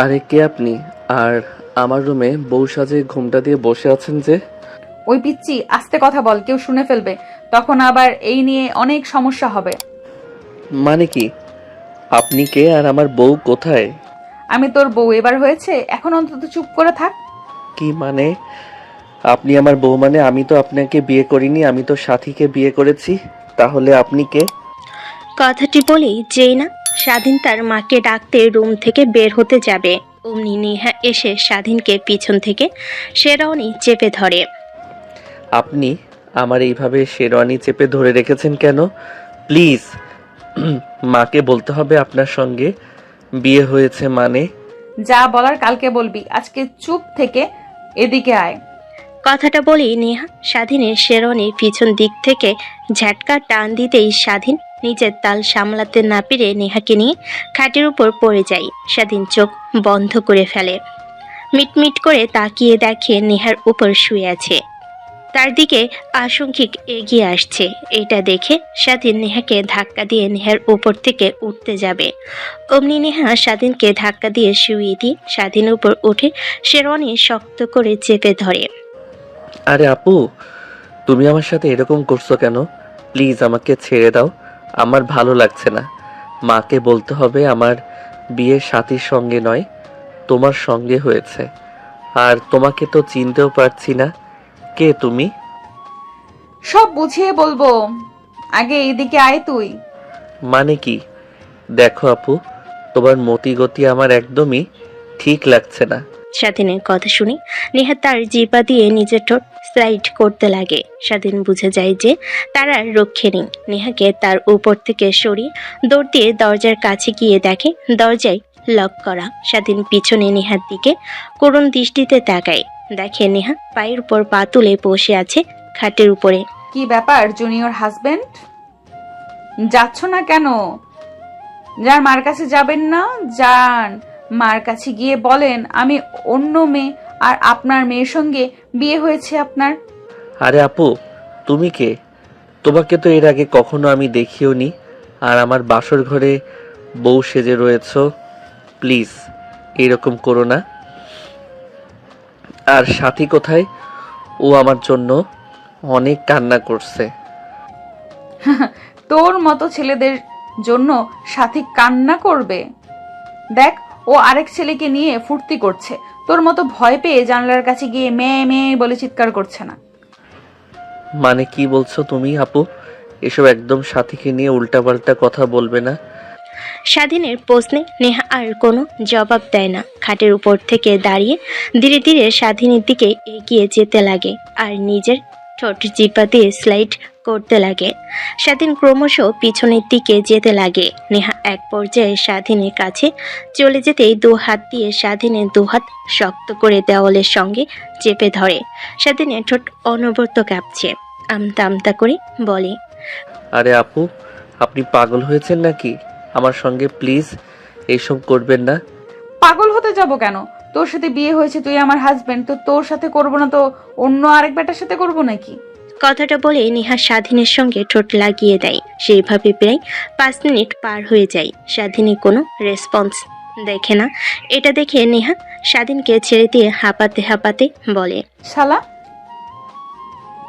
আরে কে আপনি? আর আমার রুমে বউ সাজে ঘুমটা দিয়ে বসে আছেন যে? ওই পিচ্চি, আস্তে কথা বল, কেউ শুনে ফেলবে। তখন আবার এই নিয়ে অনেক সমস্যা হবে। মানে কি? আপনি কে আর আমার বউ কোথায়? আমি তোর বউ এবার হয়েছে, এখন অন্তত চুপ করে থাক। কি মানে? আপনি আমার বউ মানে? আমি তো আপনাকে বিয়ে করিনি, আমি তো সাথীকে বিয়ে করেছি। তাহলে আপনি কে? কথাটি বলেই যেই না স্বাধীন তার মাকে ডাকতে রুম থেকে বের হতে যাবে, অমনি নেহা এসে স্বাধীনকে পিছন থেকে শেরওয়ানি চেপে ধরে। আপনি আমার এইভাবে শেরওয়ানি চেপে ধরে রেখেছেন কেন? প্লিজ, মাকে বলতে হবে আপনার সঙ্গে বিয়ে হয়েছে মানে। যা বলার কালকে বলবি, আজকে চুপ থেকে এদিকে আয়। কথাটা বলেই নেহা স্বাধীনের শেরওয়ানির পিছন দিক থেকে ঝাটকা টান দিতেই স্বাধীন নিজের তাল সামলাতে না পেরে নেহাকে নিয়ে খাটের উপর পড়ে যায়। স্বাধীন চোখ বন্ধ করে ফেলে, মিটমিট করে তাকিয়ে দেখে নেহার উপর শুয়ে আছে, তার দিকে আশঙ্কিক এগিয়ে আসছে। এটা দেখে স্বাধীন নেহাকে ধাক্কা দিয়ে নেহার উপর থেকে উঠতে যাবে, অমনি নেহা স্বাধীনকে ধাক্কা দিয়ে শুইয়ে দিয়ে স্বাধীন উপর উঠে শেরওয়ানি শক্ত করে চেপে ধরে। আরে আপু, তুমি আমার সাথে এরকম করছো কেন? প্লিজ আমাকে ছেড়ে দাও, আমার ভালো লাগছে না। মাকে বলতে হবে আমার বিয়ে সাথীর সঙ্গে নয়, তোমার সঙ্গে হয়েছে। আর তোমাকে তো চিনতেও পারছি না, কে তুমি? সব বুঝিয়ে বলবো, আগে এদিকে আয় তুই। মানে কি? দেখো আপু, তোমার মতি গতি আমার একদমই ঠিক লাগছে না। স্বাধীনের কথা শুনে নেহা তার জিপা দিয়ে নিজের ঠোঁট স্লাইড করতে লাগে। স্বাধীন বুঝে যায় যে তার আর রক্ষে নেই। নেহাকে তার উপর থেকে সরিয়ে দৌড় দিয়ে দরজার কাছে গিয়ে দেখে দরজায় লক করা। স্বাধীন পিছনে নেহার দিকে করুণ দৃষ্টিতে তাকায়, দেখে নেহা পায়ের উপর পা তুলে বসে আছে খাটের উপরে। কি ব্যাপার জুনিয়র হাজবেন্ড, যাচ্ছ না কেন? যার মার কাছে যাবেন না, যান মার কাছে গিয়ে বলেন আমি অন্য মেয়ে আর আপনার মেয়ের সঙ্গে বিয়ে হয়েছে আপনার। আরে আপু, তুমি কে? তোমাকে তো এর আগে কখনো আমি দেখিও নি, আর আমার বাসর ঘরে বউ সেজে রয়েছো। প্লিজ এরকম করো না। আর সাথী কোথায়? ও আমার জন্য অনেক কান্না করছে। তোর মতো ছেলেদের জন্য সাথী কান্না করবে? দেখ, ও আরেক ছেলেকে নিয়ে ফুর্তি করছে, তোর মতো ভয় পেয়ে জানলার কাছে গিয়ে মেয়ে মেয়ে বলে চিৎকার করছে না। মানে কি বলছো তুমি আপু? এসব একদম সাথীকে নিয়ে উল্টাপাল্টা কথা বলবে না। স্বাধীনের প্রশ্নে নেহা আর কোনো জবাব দেয় না। খাটের উপর থেকে দাঁড়িয়ে ধীরে ধীরে স্বাধীনের দিকে এগিয়ে যেতে লাগে আর নিজের ঠোঁট জিপা দিয়ে স্লাইড করতে লাগে। স্বাধীন ক্রমশ পিছনের দিকে যেতে লাগে। নেহা এক পর্যায়ে স্বাধীনের কাছে চলে যেতেই দু হাত দিয়ে স্বাধীনের দুহাত শক্ত করে দেওয়ালের সঙ্গে চেপে ধরে। স্বাধীনের ঠোঁট অনবরত কাঁপছে, আমতা আমতা করে বলে, আরে আপু, আপনি পাগল হয়েছেন নাকি? আমার সঙ্গে প্লিজ এইসব করবেন না। পাগল হতে যাব কেন? তোর সাথে বিয়ে হয়েছে, তুই আমার হাজবেন্ড, তো তোর সাথে করবো না তো অন্য আরেক বেটার সাথে করবো নাকি? কথাটা বলে নেহা স্বাধীনের সঙ্গে ঠোঁট লাগিয়ে দেয়। সেইভাবে প্রায় 5 মিনিট পার হয়ে যায়। স্বাধীনী কোনো রেসপন্স দেখে না। এটা দেখে নেহা স্বাধীনকে ছেড়ে দিয়ে হাঁপাতে হাঁপাতে বলে, শালা,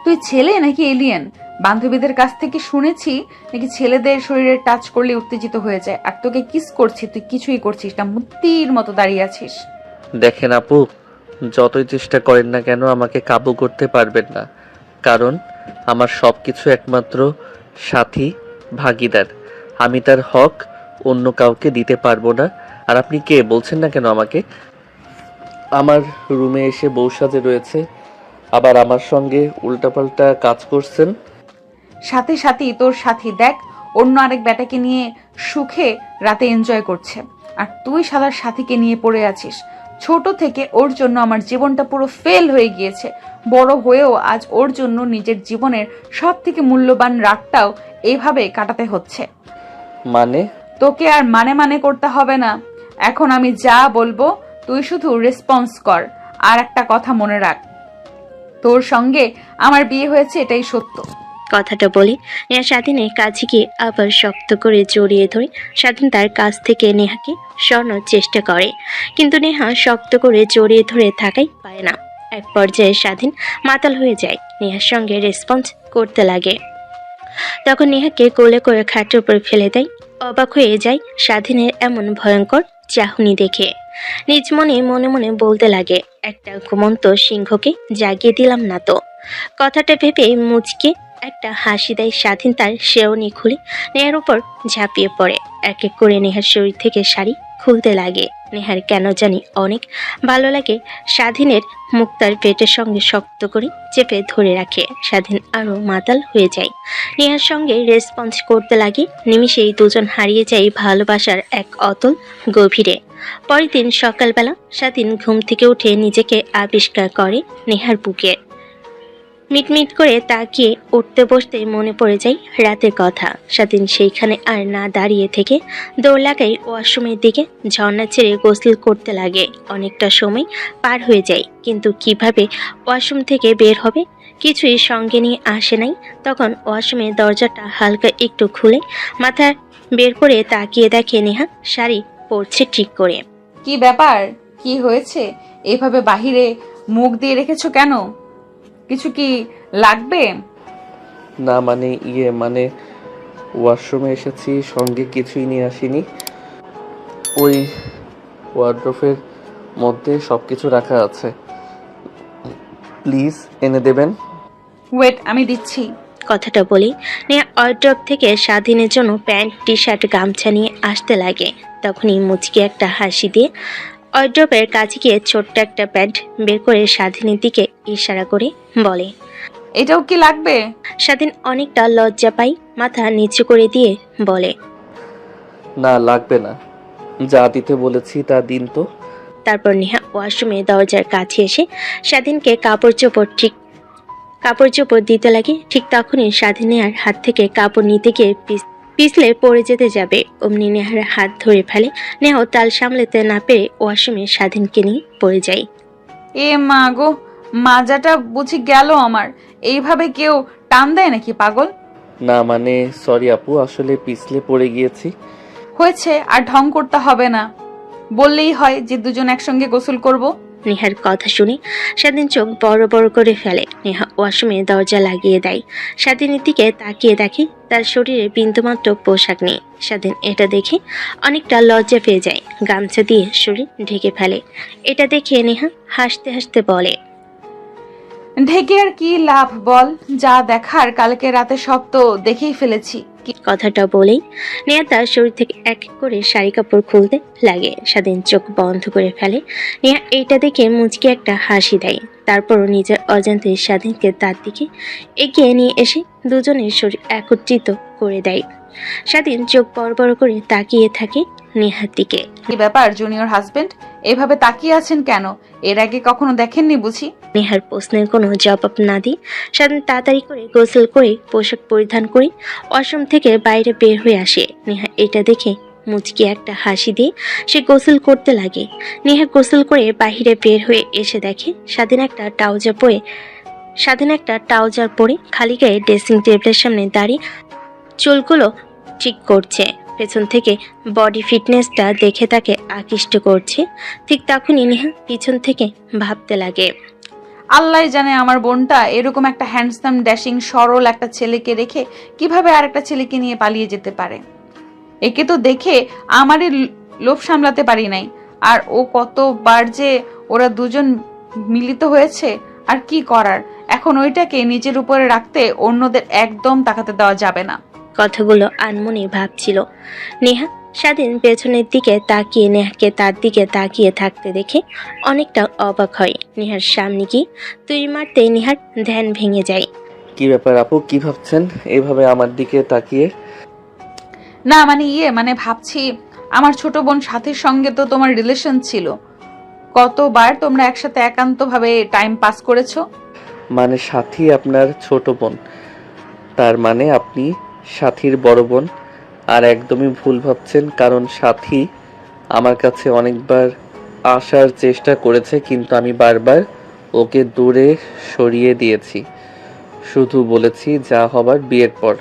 তুই ছেলে নাকি এলিয়েন? বান্ধবীদের কাছ থেকে শুনেছি নাকি ছেলেদের শরীরে টাচ করলে উত্তেজিত হয়ে যায়, আর তোকে কিস করছি, তুই কিছুই করছিস না, মূর্তির মতো দাঁড়িয়ে আছিস। দেখেন আপু, যতই চেষ্টা করেন না কেন আমাকে কাবু করতে পারবেন না, কারণ আমার সব কিছু একমাত্র সাথী ভাগিদার। আমি তার হক অন্য কাউকে দিতে পারবো না। আর আপনি কে বলছেন না কেন আমাকে? আমার রুমে এসে বউ সাজে রয়েছে, আবার আমার সঙ্গে উল্টাপাল্টা কাজ করছেন। সাথে সাথী তোর সাথী, দেখ অন্য আরেক বেটাকে নিয়ে সুখে রাতে এনজয় করছে, আর তুই শালার সাথীকে নিয়ে পড়ে আছিস। ছোট থেকে ওর জন্য আমার জীবনটা পুরো ফেল হয়ে গিয়েছে, বড় হয়েও আজ ওর জন্য নিজের জীবনের সব থেকে মূল্যবান রাতটাও এইভাবে কাটাতে হচ্ছে। মানে? তোকে আর মানে মানে করতে হবে না, এখন আমি যা বলবো তুই শুধু রেসপন্স কর। আর একটা কথা মনে রাখ, তোর সঙ্গে আমার বিয়ে হয়েছে এটাই সত্য। কথাটা বলে নেহা স্বাধীনের কাছে গিয়ে আবার শক্ত করে জড়িয়ে ধরে স্বাধীন তার কাছ থেকে নেহাকে সরানোর চেষ্টা করে, কিন্তু নেহা শক্ত করে জড়িয়ে ধরে থাকাই পায় না। এক পর্যায়ে স্বাধীন মাতাল হয়ে যায়, নেহার সঙ্গে রেসপন্স করতে লাগে। তখন নেহাকে কোলে করে খাটের উপর ফেলে দেয়। অবাক হয়ে যায় স্বাধীনের এমন ভয়ঙ্কর চাহনি দেখে। নিজ মনে মনে মনে বলতে লাগে, একটা ঘুমন্ত সিংহকে জাগিয়ে দিলাম না তো। কথাটা ভেবে মুচকে একটা হাসি দেয় স্বাধীন, তার শেরওয়ানি খুলে নেহার উপর ঝাঁপিয়ে পড়ে। এক এক করে নেহার শরীর থেকে শাড়ি খুলতে লাগে। নেহার কেন জানি অনেক ভালো লাগে স্বাধীনের মুখ তার পেটের সঙ্গে শক্ত করে চেপে ধরে রাখে। স্বাধীন আরও মাতাল হয়ে যায়, নেহার সঙ্গে রেসপন্স করতে লাগে। নিমিষেই দুজন হারিয়ে যায় ভালোবাসার এক অতল গভীরে। পরের দিন সকালবেলা স্বাধীন ঘুম থেকে উঠে নিজেকে আবিষ্কার করে নেহার বুকে। মিটমিট করে তাকিয়ে উঠতে বসতে মনে পড়ে যায় রাতের কথা। স্বাধীন সেইখানে আর না দাঁড়িয়ে থেকে দৌড় লাগাই ওয়াশরুমের দিকে। ঝর্ণা ছেড়ে গোসল করতে লাগে। অনেকটা সময় পার হয়ে যায়, কিন্তু কিভাবে ওয়াশরুম থেকে বের হবে কিছুই সঙ্গে নিয়ে আসে নাই। তখন ওয়াশরুমের দরজাটা হালকা একটু খুলে মাথা বের করে তাকিয়ে দেখে নেহা শাড়ি পরছে ঠিক করে। কি ব্যাপার, কি হয়েছে? এভাবে বাহিরে মুখ দিয়ে রেখেছো কেন? কিছু কি লাগবে? না মানে মানে ওয়াশরুমে এসেছি, সঙ্গে কিছুই নিয়ে আসিনি। ওই ওয়ার্ড্রোফের মধ্যে সব কিছু রাখা আছে, প্লিজ এনে দেবেন। ওয়েট, আমি দিচ্ছি। কথাটা বলি নেহা ওয়ার্ড্রপ থেকে স্বাধীনের জন্য প্যান্ট, টি শার্ট, গামছা নিয়ে আসতে লাগে। তখনই মুচকি একটা হাসি দিয়ে ওয়ার্ড্রপের কাছে গিয়ে ছোট্ট একটা প্যান্ট বের করে স্বাধীনের দিকে ইশারা করে বলে, এটাও কি লাগবে? স্বাধীন অনেকটা লজ্জা পাই, মাথা নিচু করে দিয়ে বলে, না লাগবে না, যা দিতে বলেছি তা দিন তো। তারপর নেহা ওয়াশরুমে দরজার কাছে এসে স্বাধীনকে কাপড় চোপড় দিতে লাগে। ঠিক তখনই স্বাধীন নেহার হাত থেকে কাপড় নিতে গিয়ে পিছলে পড়ে যেতে যাবে, অমনি নেহার হাত ধরে ফেলে। নেহাও তাল সামলাতে না পেরে ওয়াশরুমে স্বাধীনকে নিয়ে পড়ে যায়। এ মা গো, মাজাটা বুঝি গেল আমার। এইভাবে কেউ টান দেয় নাকি পাগল? না মানে সরি আপু, আসলে পিছলে পড়ে গিয়েছি। হয়েছে, আর ঢং করতে হবে না। বললেই হয় যে দুজন একসঙ্গে গোসল করব। নেহার কথা শুনে স্বাধীন চোখ বড় বড় করে ফেলে। নেহা ওয়াশরুমে দরজা লাগিয়ে দেয়। স্বাধীনের দিকে তাকিয়ে দেখে তার শরীরে বিন্দুমাত্র পোশাক নেই। স্বাধীন এটা দেখে অনেকটা লজ্জা পেয়ে যায়, গামছা দিয়ে শরীর ঢেকে ফেলে। এটা দেখে নেহা হাসতে হাসতে বলে, ঢেকে আর কি লাভ বল, যা দেখার কালকে রাতে সব তো দেখেই ফেলেছি। কথাটা বলেই নেহা তার শরীর থেকে এক এক করে শাড়ি কাপড় খুলতে লাগে। স্বাধীন চোখ বন্ধ করে ফেলে। নেহা এইটা দেখে মুচকি একটা হাসি দেয়। তারপরও নিজের অজান্তে স্বাধীনকে তার দিকে এগিয়ে নিয়ে এসে দুজনের শরীর একত্রিত করে দেয়। স্বাধীন চোখ বড় বড় করে তাকিয়ে থাকে নেহার দিকে। কি ব্যাপার জুনিয়র হাজবেন্ড, এভাবে তাকিয়ে আছেন কেন? এর আগে কখনো দেখেননি বুঝি? নেহার প্রশ্নের কোনো জবাব না দিয়ে স্বাধীন তাড়াতাড়ি করে গোসল করে পোশাক পরিধান করে ওয়াশরুম থেকে বাইরে বের হয়ে আসে। নেহা এটা দেখে মুচকি একটা হাসি দিয়ে সে গোসল করতে লাগে। নেহা গোসল করে বাইরে বের হয়ে এসে দেখে স্বাধীন একটা ট্রাউজার পরে খালি গায়ে ড্রেসিং টেবিলের সামনে দাঁড়িয়ে চুলগুলো ঠিক করছে। পেছন থেকে বডি ফিটনেসটা দেখে তাকে আকৃষ্ট করছে। ঠিক তখনই নেহা পিছন থেকে ভাবতে লাগে, আল্লাহ জানে আমার বোনটা এরকম একটা হ্যান্ডসাম ড্যাশিং সরল একটা ছেলেকে রেখে কিভাবে আরেকটা ছেলেকে নিয়ে পালিয়ে যেতে পারে। একে তো দেখে আমারই লোভ সামলাতে পারি নাই। আর ও কতবার যে ওরা দুজন মিলিত হয়েছে, আর কি করার। এখন ওইটাকে নিজের উপরে রাখতে অন্যদের একদম তাকাতে দেওয়া যাবে না। কথাগুলো আনমনে ভাবছিল। নেহা স্বাধীন পেছনের দিকে তাকিয়ে নেহাকে তার দিকে তাকিয়ে থাকতে দেখে অনেকটা অবাক হয়। নেহার সামনে গিয়ে তুই মারতেই নেহার ধ্যান ভেঙে যায়। কি ব্যাপার আপু, কি ভাবছেন এভাবে আমার দিকে তাকিয়ে? না মানে ভাবছি, আমার ছোট বোন সাথীর সঙ্গে তো তোমার রিলেশন ছিল। কতবার তোমরা একসাথে একান্তভাবে টাইম পাস করেছো? মানে সাথী আপনার ছোট বোন, তার মানে আপনি সাথীর বড় বোন। আর একদমই ভুল ভাবছেন, কারণ সাথী আমার কাছে অনেকবার আসার চেষ্টা করেছে, কিন্তু আমি বারবার ওকে দূরে সরিয়ে দিয়েছি। শুধু বলেছি যা হবার বিয়ের পর।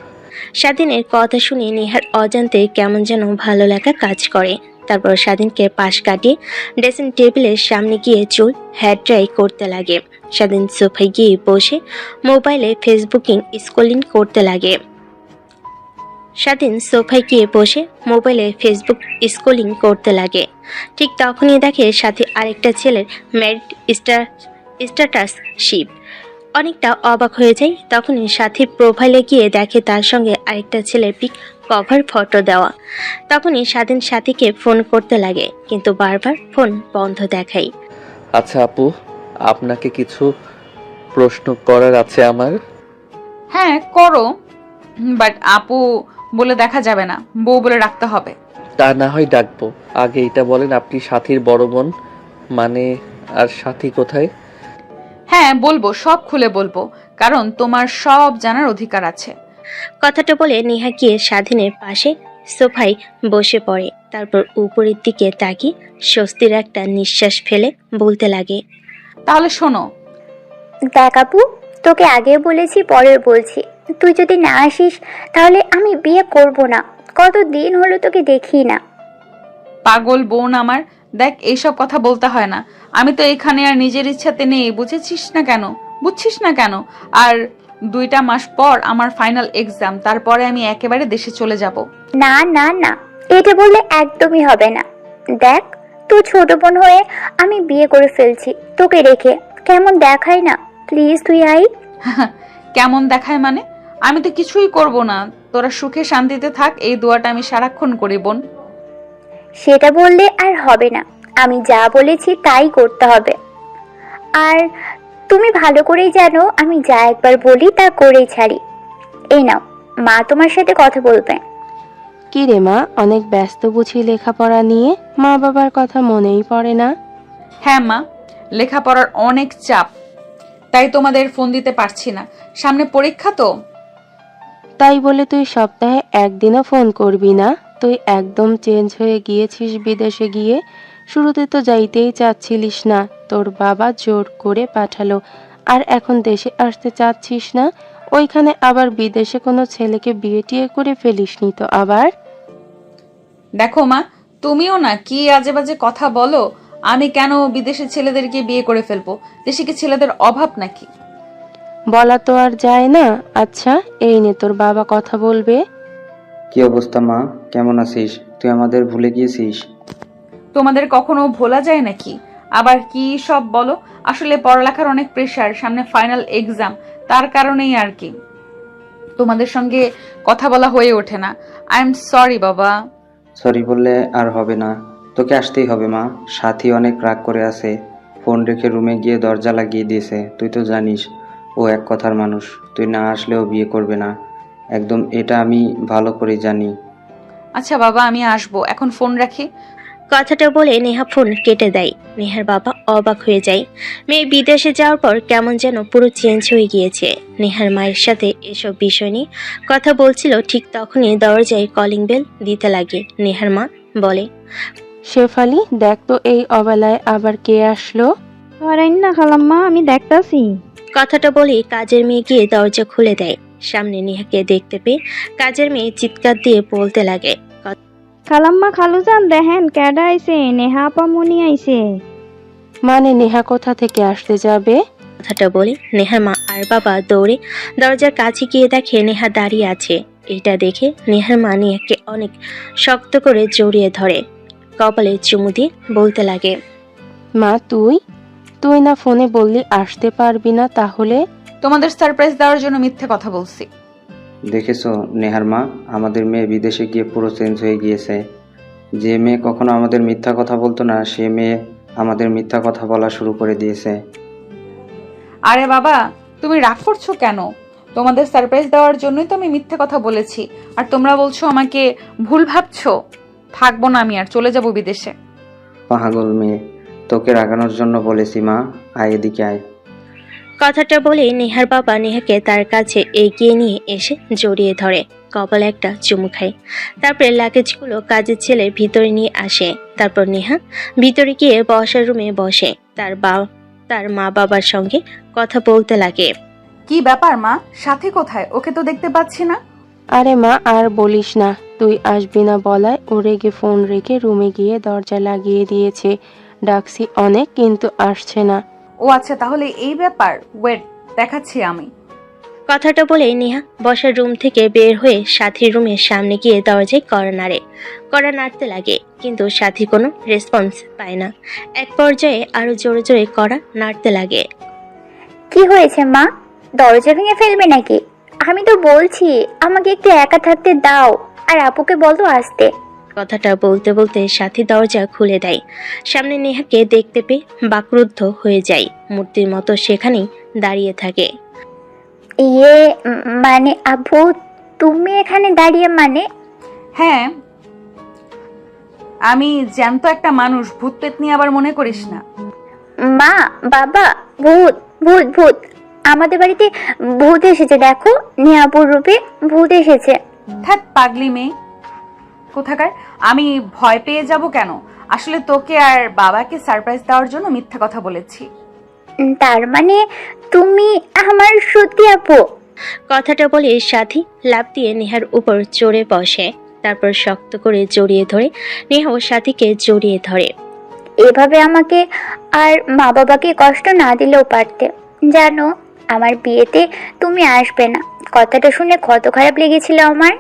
স্বাধীনের কথা শুনে নেহার অজান্তে কেমন যেন ভালো লাগা কাজ করে। তারপর স্বাধীনকে পাশ কাটিয়ে ড্রেসিং টেবিলের সামনে গিয়ে চুল হেয়ার ড্রাই করতে লাগে। স্বাধীন সোফায় গিয়ে বসে মোবাইলে ফেসবুকিং স্ক্রলিং করতে লাগে। ঠিক তখনই দেখে সাথে আরেকটা ছেলের ম্যারিড স্ট্যাটাস শিপ। অনেকটা অবাক হয়ে যায়। তখনই সাথীর প্রোফাইলে গিয়ে দেখে তার সঙ্গে আরেকটা ছেলের পিক কভার ফটো দেওয়া। তখনই স্বাধীন সাথীকে ফোন করতে লাগে, কিন্তু বারবার ফোন বন্ধ দেখায়। আচ্ছা আপু, আপনাকে কিছু প্রশ্ন করার আছে আমার। হ্যাঁ করো, বাট আপু বলে দেখা যাবে না, বউ বলে রাখতে হবে। তা না হয় ডাকবো, আগে এটা বলেন আপনি সাথীর বড় বোন মানে, আর সাথী কোথায়? হ্যাঁ বলবো, সব খুলে বলবো, কারণ তোমার সব জানার অধিকার আছে। কথাটা বলে নেহা গিয়ে স্বাধীনের পাশে সোফায় বসে পড়ে। তারপর উপরের দিকে তাকিয়ে স্বস্তির একটা নিঃশ্বাস ফেলে বলতে লাগে, তাহলে শোনো। দেখ আপু, তোকে আগে বলেছি পরের বলছি, তুই যদি না আসিস তাহলে আমি বিয়ে করব না। কতদিন হলো তোকে দেখি না। পাগল বোন আমার, দেখ এইসব কথা বলতে হয় না। আমি তো এখানে আর নিজের ইচ্ছাতে নেই, বুঝছিস না কেন? আর 2টা মাস পর আমার ফাইনাল এক্সাম, তারপরে আমি একেবারে দেশে চলে যাব। না না না, এটা বললে একদমই হবে না। দেখ, তুই ছোট বোন হয়ে আমি বিয়ে করে ফেলছি তোকে রেখে। কেমন দেখায় না, প্লিজ তুই আই। কেমন দেখায় মানে? আমি তো কিছুই করব না, তোরা সুখে শান্তিতে থাক, এই দোয়াটা আমি সারাক্ষণ করি বোন। সেটা বললে আর হবে না, আমি যা বলেছি তাই করতে হবে। আর তুমি ভালো করেই জানো আমি যা একবার বলি তা করেই ছাড়ি। এই নাও, মা তোমার সাথে কথা বলবে। কি রে মা, অনেক ব্যস্ত বুঝি লেখাপড়া নিয়ে? মা বাবার কথা মনেই পড়ে না? হ্যাঁ মা, লেখাপড়ার অনেক চাপ, তাই তোমাদের ফোন দিতে পারছি না, সামনে পরীক্ষা তো। তাই বলে তুই সপ্তাহে একদিনও ফোন করবি না? তুই একদম চেঞ্জ হয়ে গিয়েছিস বিদেশে গিয়ে। শুরুতে তো যাইতেই চাচ্ছিলিস না, তোর বাবা জোর করে পাঠালো, আর এখন দেশে আসতে চাচ্ছিস না। ওইখানে আবার বিদেশে কোনো ছেলেকে বিয়ে টিয়ে করে ফেলিসনি তো আবার? দেখো মা, তুমিও না কি আজে বাজে কথা বলো। আমি কেন বিদেশে ছেলেদেরকে বিয়ে করে ফেলবো? দেশে কি ছেলেদের অভাব নাকি? বলা তো আর যায় না। আচ্ছা, এই নে তোর বাবা কথা বলবে। কি অবস্থা মা, কেমন আছিস? তুই আমাদের ভুলে গিয়েছিস? তোমাদের কখনো ভোলা যায় নাকি? আবার কি সব বলো। আসলে পড়ালেখার অনেক প্রেশার, সামনে ফাইনাল এক্সাম, তার কারণেই আর কি তোমাদের সঙ্গে কথা বলা হয়ে ওঠে না। আই এম সরি বাবা। সরি বললে আর হবে না, তোকে আসতেই হবে মা। সাথী অনেক রাগ করে আছে, ফোন রেখে রুমে গিয়ে দরজা লাগিয়ে দিয়েছে। তুই তো জানিস ও এক কথার মানুষ, তুই না আসলেও বিয়ে করবে না, একদম, এটা আমি ভালো করে জানি। আচ্ছা বাবা, আমি আসবো, এখন ফোন রাখি। কথাটা বলে নেহা ফোন কেটে দেয়। নেহার বাবা অবাক হয়ে যায়। মেয়ে বিদেশে যাওয়ার পর কেমন যেন পুরো চেঞ্জ হয়ে গিয়েছে। নেহার মায়ের সাথে এসব বিষয় নিয়ে কথা বলছিল, ঠিক তখনই দরজায় কলিং বেল দিতে লাগে। নেহার মা বলে, শেফালি, দেখ তো এই অবেলায় আবার কে আসলো। ধরেন না খালাম্মা, আমি দেখতাছি। কথাটা বলেই কাজের মেয়ে গিয়ে দরজা খুলে দেয়। সামনে নেহাকে দেখতে পেয়ে কাজের মেয়ে চিৎকার দিয়ে বলতে লাগে, খালাম্মা, খালুজান দেখেন কেডা আইছে, নেহা আপা মনি আইছে। মানে নেহা কোথা থেকে আসতে যাবে? কথাটা বলে নেহার মা আর বাবা দৌড়ে দরজার কাছে গিয়ে দেখে নেহা দাঁড়িয়ে আছে। এটা দেখে নেহার মা নেহাকে অনেক শক্ত করে জড়িয়ে ধরে, কপালে চুমু দিয়ে বলতে লাগে, মা তুই তুই না ফোনে বললি আসতে পারবি না, তাহলে? তোমাদের সারপ্রাইজ দেওয়ার জন্য মিথ্যে কথা বলছি। দেখেছো নেহার মা, আমাদের মেয়ে বিদেশে গিয়ে পুরো চেঞ্জ হয়ে গিয়েছে। যে মেয়ে কখনো আমাদের মিথ্যা কথা বলতো না, সে মেয়ে আমাদের মিথ্যা কথা বলা শুরু করে দিয়েছে। আরে বাবা, তুমি রাগ করছো কেন? তোমাদের সারপ্রাইজ দেওয়ার জন্যই তো আমি মিথ্যে কথা বলেছি, আর তোমরা বলছো আমাকে ভুল ভাবছো। থাকবো না আমি, আর চলে যাব বিদেশে। পাগল মেয়ে, তোকে রাগানোর জন্য বলেছি মা, আয় এদিকে আয়। কথাটা বলে নেহার বাবা নেহাকে তার কাছে এগিয়ে নিয়ে এসে জড়িয়ে ধরে, কপালে একটা চুমু খায়। তারপরে লাগেজগুলো কাজের ছেলের ভিতরে নিয়ে আসে। তারপর নেহা ভিতরে গিয়ে বসার রুমে বসে তার মা বাবার সঙ্গে কথা বলতে লাগে। কি ব্যাপার মা? সাথী কোথায়? ওকে তো দেখতে পাচ্ছি না। আরে মা আর বলিস না, তুই আসবি না বলায় ও রেগে ফোন রেখে রুমে গিয়ে দরজা লাগিয়ে দিয়েছে। ডাকছি অনেক কিন্তু আসছে না। ও আচ্ছা, তাহলে এই ব্যাপার। ওয়েট, দেখাচ্ছি আমি। কথাটা বলে নেহা বসার রুম থেকে বের হয়ে সাথীর রুমের সামনে গিয়ে দরজায় কড়া নাড়তে লাগে, কিন্তু সাথী কোনো রেসপন্স পায় না। এক পর্যায়ে আরো জোরে জোরে কড়া নাড়তে লাগে। কি হয়েছে মা? দরজা ভেঙে ফেলবে নাকি? আমি তো বলছি আমাকে একটু একা থাকতে দাও, আর আপুকে বলো আসতে। কথাটা বলতে বলতে সাথী দরজা খুলে দেয়। সামনে নেহাকে দেখতে পেয়ে বাকরুদ্ধ হয়ে যায়। মূর্তির মতো সেখানেই দাঁড়িয়ে থাকে। মানে আপু, তুমি এখানে দাঁড়িয়ে মানে? হ্যাঁ, আমি জ্যান্ত একটা মানুষ, ভূত পেতনি আবার মনে করিস না। মা, বাবা, ভূত ভূত ভূত আমাদের বাড়িতে ভূত এসেছে, দেখো নিয়াপুর রূপে ভূত এসেছে। ধ্যাৎ পাগলি মেয়ে কোথাকার! আমি ভয় পেয়ে যাব কেন? আসলে তোকে আর বাবাকে সারপ্রাইজ দেওয়ার জন্য মিথ্যা কথা বলেছি। তার মানে তুমি আমার সত্যি আপু? কথাটা বলে সাথী লাফ দিয়ে নেহার উপর চড়ে বসে। তারপর শক্ত করে জড়িয়ে ধরে নেহাও সাথীকে জড়িয়ে ধরে। এভাবে আমাকে আর মা বাবাকে কষ্ট না দিলেও পারতে। জানো, আমার বিয়েতে তুমি আসবে না, কথাটা শুনে কত খারাপ লেগেছিল আমার।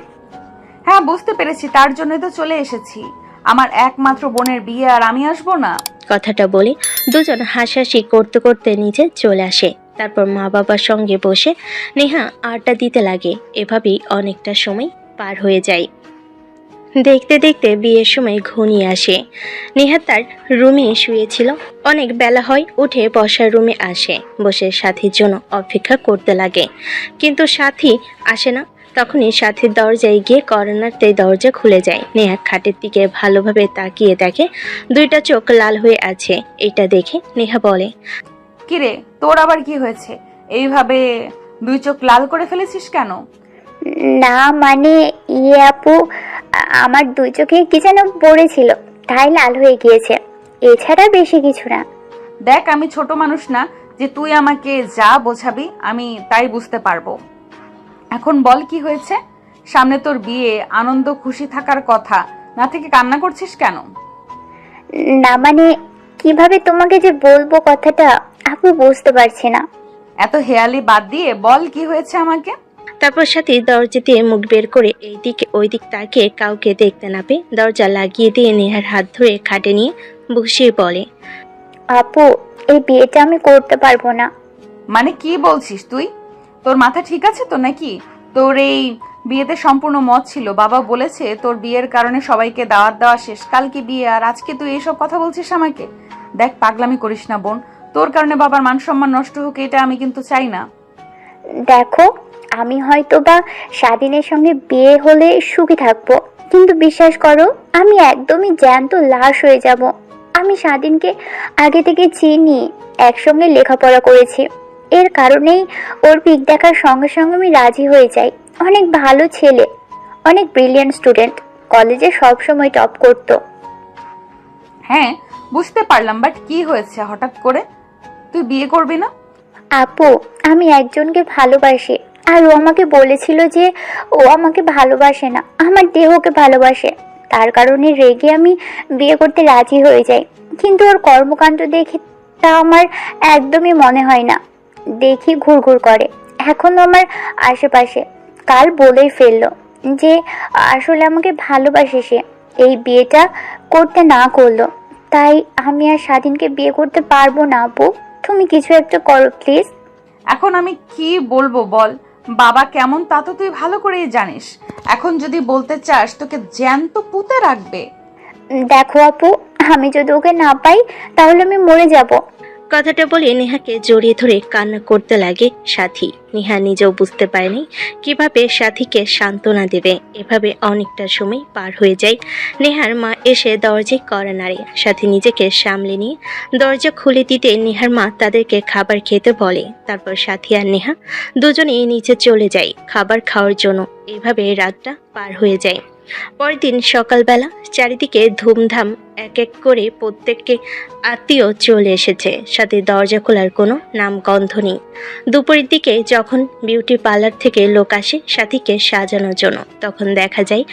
হ্যাঁ, বুঝতে পেরেছি, তার জন্যই তো চলে এসেছি। আমার একমাত্র বোনের বিয়ে আর আমি আসবো না? কথাটা বলে দুজন হাসাহাসি করতে করতে নিচে চলে আসে। তারপর মা বাবার সঙ্গে বসে নেহা আড্ডা দিতে লাগে। এভাবেই অনেকটা সময় পার হয়ে যায়। দেখতে দেখতে বিয়ের সময় ঘনিয়ে আসে। নেহা তার রুমে শুয়েছিল। অনেক বেলা হয়, উঠে বসার রুমে আসে। বসে সাথীর জন্য অপেক্ষা করতে লাগে, কিন্তু সাথী আসে না। তখনই সাথীর দরজায় গিয়ে কর্নারতে দরজা খুলে যায়। নেহা খাটের দিকে ভালোভাবে তাকিয়ে দেখে দুইটা চোখ লাল হয়ে আছে। এটা দেখে নেহা বলে, কিরে, তোর আবার কি হয়েছে? এইভাবে দুই চোখ লাল করে ফেলেছিস কেন? না মানে আপু, আমার দুই চোখে কি যেন পড়েছিল, তাই লাল হয়ে গিয়েছে, এছাড়া বেশি কিছু না। দেখ, আমি ছোট মানুষ না যে তুই আমাকে যা বোঝাবি আমি তাই বুঝতে পারবো। এখন বল কি হয়েছে? সামনে তোর বিয়ে, আনন্দ খুশি থাকার কথা, না থেকে কান্না করছিস কেন? না মানে কিভাবে তোমাকে যে বলবো কথাটা আপু বুঝতে পারছি না। এত হেয়ালি বাদ দিয়ে বল কি হয়েছে আমাকে। তারপর সাথী দরজা দিয়ে মুখ বের করে এই দিকে ওই দিক তাকিয়ে কাউকে দেখতে না পেয়ে দরজা লাগিয়ে দিয়ে নেহার হাত ধরে খাটে নিয়ে বসিয়ে বলে, আপু, এই বিয়েটা আমি করতে পারবো না। মানে কি বলছিস তুই? তোর মাথা ঠিক আছে তো নাকি? তোর এই বিয়েতে সম্পূর্ণ মত ছিল, বাবা বলেছে তোর বিয়ের কারণে সবাইকে দাওয়াত দেওয়া শেষ, কালকে বিয়ে, আর আজকে তুই এইসব কথা বলছিস আমাকে? দেখ, পাগলামি করিস না বোন, তোর কারণে বাবার মান সম্মান নষ্ট হোক, এটা আমি কিন্তু চাই না। দেখো, আমি হয়তো বা স্বাধীনের সঙ্গে বিয়ে হলে সুখী থাকবো, কিন্তু বিশ্বাস করো আমি একদমই জ্যান্ত লাশ হয়ে যাব। আমি স্বাধীনকে আগে থেকে চিনি, একসঙ্গে লেখাপড়া করেছি, এর কারণেই ওর পিক দেখার সঙ্গে সঙ্গে আমি রাজি হয়ে যাই। অনেক ভালো ছেলে, অনেক ব্রিলিয়ান্ট স্টুডেন্ট, কলেজে সবসময় টপ করতো। হ্যাঁ, বুঝতে পারলাম, বাট কি হয়েছে হঠাৎ করে? তুই বিয়ে করবি না? আপু, আমি একজনকে ভালোবাসি, আর ও আমাকে বলেছিল যে ও আমাকে ভালোবাসে না, আমার দেহকে ভালোবাসে। তার কারণে রেগে আমি বিয়ে করতে রাজি হয়ে যাই, কিন্তু ওর কর্মকাণ্ড দেখে তা আমার একদমই মনে হয় না। দেখি ঘুরঘুর করে এখনো আমার আশেপাশে। কাল বলেই ফেললো যে আসলে আমাকে ভালোবাসে সে, এই বিয়েটা করতে না করলো। তাই আমি আর স্বাধীনকে বিয়ে করতে পারবো না। আপু, তুমি কিছু একটা করো প্লিজ। এখন আমি কি বলবো বল? বাবা কেমন তা তো তুই ভালো করেই জানিস। এখন যদি বলতে চাস, তোকে জ্যান্ত পুঁতে রাখবে। দেখো আপু, আমি যদি ওকে না পাই তাহলে আমি মরে যাব। কথাটা বলে নেহাকে জড়িয়ে ধরে কান্না করতে লাগে সাথী। নেহা নিজেও বুঝতে পারেনি কিভাবে সাথীকে সান্ত্বনা দেবে। এভাবে অনেকটা সময় পার হয়ে যায়। নেহার মা এসে দরজায় কড়া নাড়ে। সাথী নিজেকে সামলে নিয়ে দরজা খুলে দিতে নেহার মা তাদেরকে খাবার খেতে বলে। তারপর সাথী আর নেহা দুজনেই নিচে চলে যায় খাবার খাওয়ার জন্য। এভাবে রাতটা পার হয়ে যায়। পরের দিন সকালবেলা চারিদিকে ধুমধাম এক এক করে প্রত্যেককে আত্মীয় চলে এসেছে, সাথে দরজা খোলার কোনো নামগন্ধ নেই। দুপুরের দিকে যখন বিউটি পার্লার থেকে লোক আসে সাথীকে সাজানোর জন্য, তখন দেখা যায়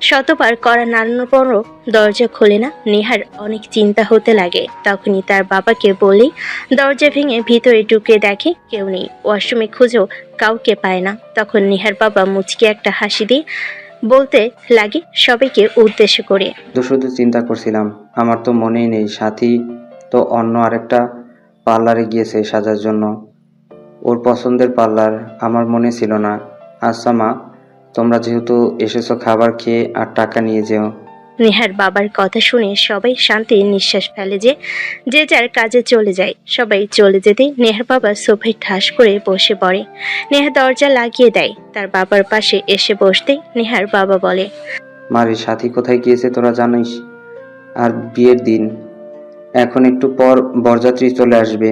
শতবার করা নাড়ানোর পরও দরজা খোলে না। নেহার অনেক চিন্তা হতে লাগে। তখনই তার বাবাকে বলেই দরজা ভেঙে ভিতরে ঢুকে দেখে কেউ নেই। ওয়াশরুমে খুঁজেও কাউকে পায় না। তখন নেহার বাবা মুচকি একটা হাসি দিয়ে বলতে লাগে সবাইকে উদ্দেশ্য করে, তো শুধু চিন্তা করছিলাম, আমার তো মনেই নেই সাথী তো অন্য আরেকটা পার্লারে গিয়েছে সাজার জন্য, ওর পছন্দের পার্লার, আমার মনে ছিল না। আচ্ছা মা, তোমরা যেহেতু এসেছো খাবার খেয়ে আর টাকা নিয়ে যেও। নেহার বাবার কথা শুনে সবাই শান্তির নিঃশ্বাস ফেলে যে যার কাজে চলে যায়। সবাই চলে যেতে নেহার বাবা সোফায় ঠাস করে বসে পড়ে। নেহা দরজা লাগিয়ে দেয়। তার বাবার পাশে এসে বসতেই নেহার বাবা বলে, মারি সাথী কোথায় গিয়েছে তোরা জানিস? আর বিয়ের দিন, এখন একটু পর বরযাত্রী চলে আসবে,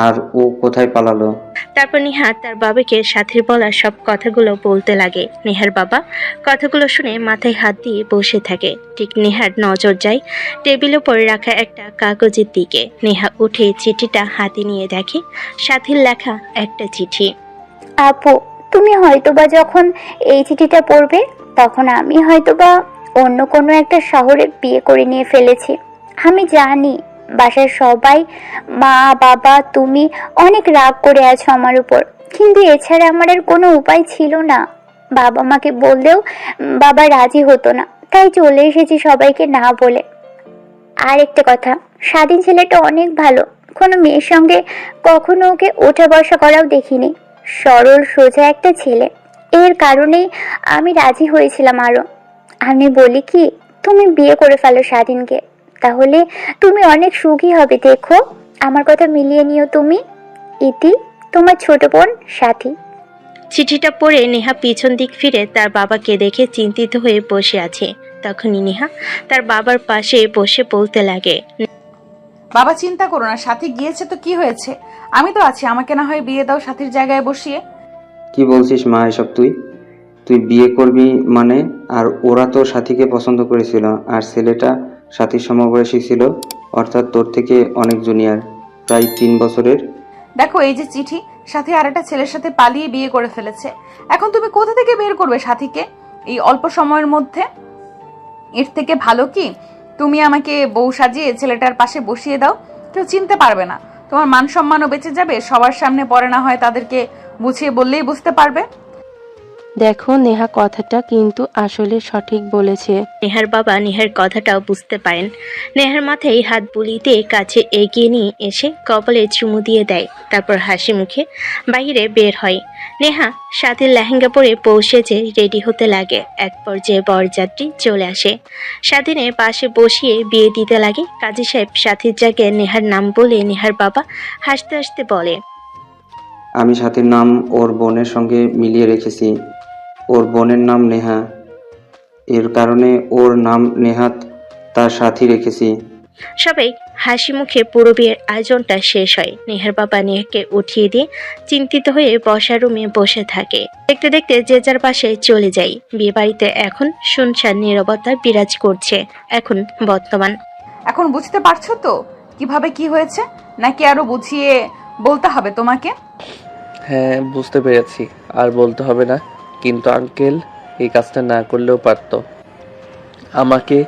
আর ও কোথায় পালালো? তারপর নেহা তার বাবাকে সাথীর বলা সব কথাগুলো বলতে লাগে। নেহার বাবা কথাগুলো শুনে মাথায় হাত দিয়ে বসে থাকে। ঠিক নেহার নজর যায় টেবিলের উপর রাখা একটা কাগজের দিকে। নেহা উঠে চিঠিটা হাতে নিয়ে দেখে সাথীর লেখা একটা চিঠি। আপু, তুমি হয়তোবা যখন এই চিঠিটা পড়বে তখন আমি হয়তোবা অন্য কোনো একটা শহরে বিয়ে করে নিয়ে ফেলেছি। আমি জানি বাসার সবাই, মা বাবা, তুমি অনেক রাগ করে আছো আমার উপর, কিন্তু এছাড়া আমার আর কোনো উপায় ছিল না। বাবা মাকে বললেও বাবা রাজি হতো না, তাই চলে এসেছি সবাইকে না বলে। আর একটা কথা, স্বাধীন ছেলেটা অনেক ভালো, কোনো মেয়ের সঙ্গে কখনো ওকে ওঠা বসা করাও দেখিনি। সরল সোজা একটা ছেলে, এর কারণেই আমি রাজি হয়েছিলাম। আরও আমি বলি কি, তুমি বিয়ে করে ফেলো স্বাধীনকে, তাহলে তুমি অনেক সুখী হবে। দেখো, আমার কথা মিলিয়ে নিও তুমি। ইতি, তোমার ছোট বোন সাথী। চিঠিটা পড়ে নেহা পিছন দিক ফিরে তার বাবাকে দেখে চিন্তিত হয়ে বসে আছে। তখনই নেহা তার বাবার পাশে বসে বলতে লাগে, বাবা চিন্তা করো না, সাথী গিয়েছে তো কি হয়েছে, আমি তো আছি, আমাকে না হয় বিয়ে দাও সাথীর জায়গায় বসিয়ে। কি বলছিস মা এসব? তুই তুই বিয়ে করবি মানে? আর ওরা তো সাথীকে পছন্দ করেছিল, আর ছেলেটা সাথীর সমবয়সী ছিল, অর্থাৎ তোর থেকে অনেক জুনিয়র, প্রায় 3 বছরের। দেখো এই যে চিঠি, সাথী আর একটা ছেলের সাথে পালিয়ে বিয়ে করে ফেলেছে। এখন তুমি কোথা থেকে বের করবে সাথীকে এই অল্প সময়ের মধ্যে? এর থেকে ভালো কি তুমি আমাকে বউ সাজিয়ে ছেলেটার পাশে বসিয়ে দাও, কেউ চিনতে পারবে না, তোমার মান সম্মানও বেঁচে যাবে, সবার সামনে পরে না হয় তাদেরকে বুঝিয়ে বললেই বুঝতে পারবে। দেখো, নেহা কথাটা কিন্তু আসলে সঠিক বলেছে। নেহার বাবা নেহার কথাটাও বুঝতে পারেন। নেহার মাথায় হাত বুলিয়ে দিয়ে কাছে এগিয়ে নিয়ে এসে কপালে চুমু দিয়ে দেয়। তারপর হাসি মুখে বাইরে বের হয়। নেহা সাথীর লেহেঙ্গা পরে পৌঁছেছে রেডি হতে লাগে। এক পর্যায়ে বরযাত্রী চলে আসে। স্বাধীনের পাশে বসিয়ে বিয়ে দিতে লাগে। কাজী সাহেব সাথীর জায়গায় নেহার নাম বলে নেহার বাবা হাসতে হাসতে বলে, আমি সাথীর নাম ওর বোনের সঙ্গে মিলিয়ে রেখেছি। ওর বোনের নাম নেহা, এর কারণে ওর নাম নেহাত তার সাথী রেখেছি। সবাই হাসি মুখে পুরো বিয়ের আয়োজনটা শেষ হয়। নেহার বাবা নেহাকে উঠিয়ে দিয়ে চিন্তিত হয়ে বসার রুমে বসে থাকে। দেখতে দেখতে যে যার বাসায় চলে যায়। বিয়ে বাড়িতে এখন শুনশান নীরবতা বিরাজ করছে। এখন বর্তমান। এখন বুঝতে পারছো তো কিভাবে কি হয়েছে, নাকি আরো বুঝিয়ে বলতে হবে তোমাকে? হ্যাঁ, বুঝতে পেরেছি, আর বলতে হবে না। কিন্তু আঙ্কেল এই কাজটা না করলেও পারতো। আমাকে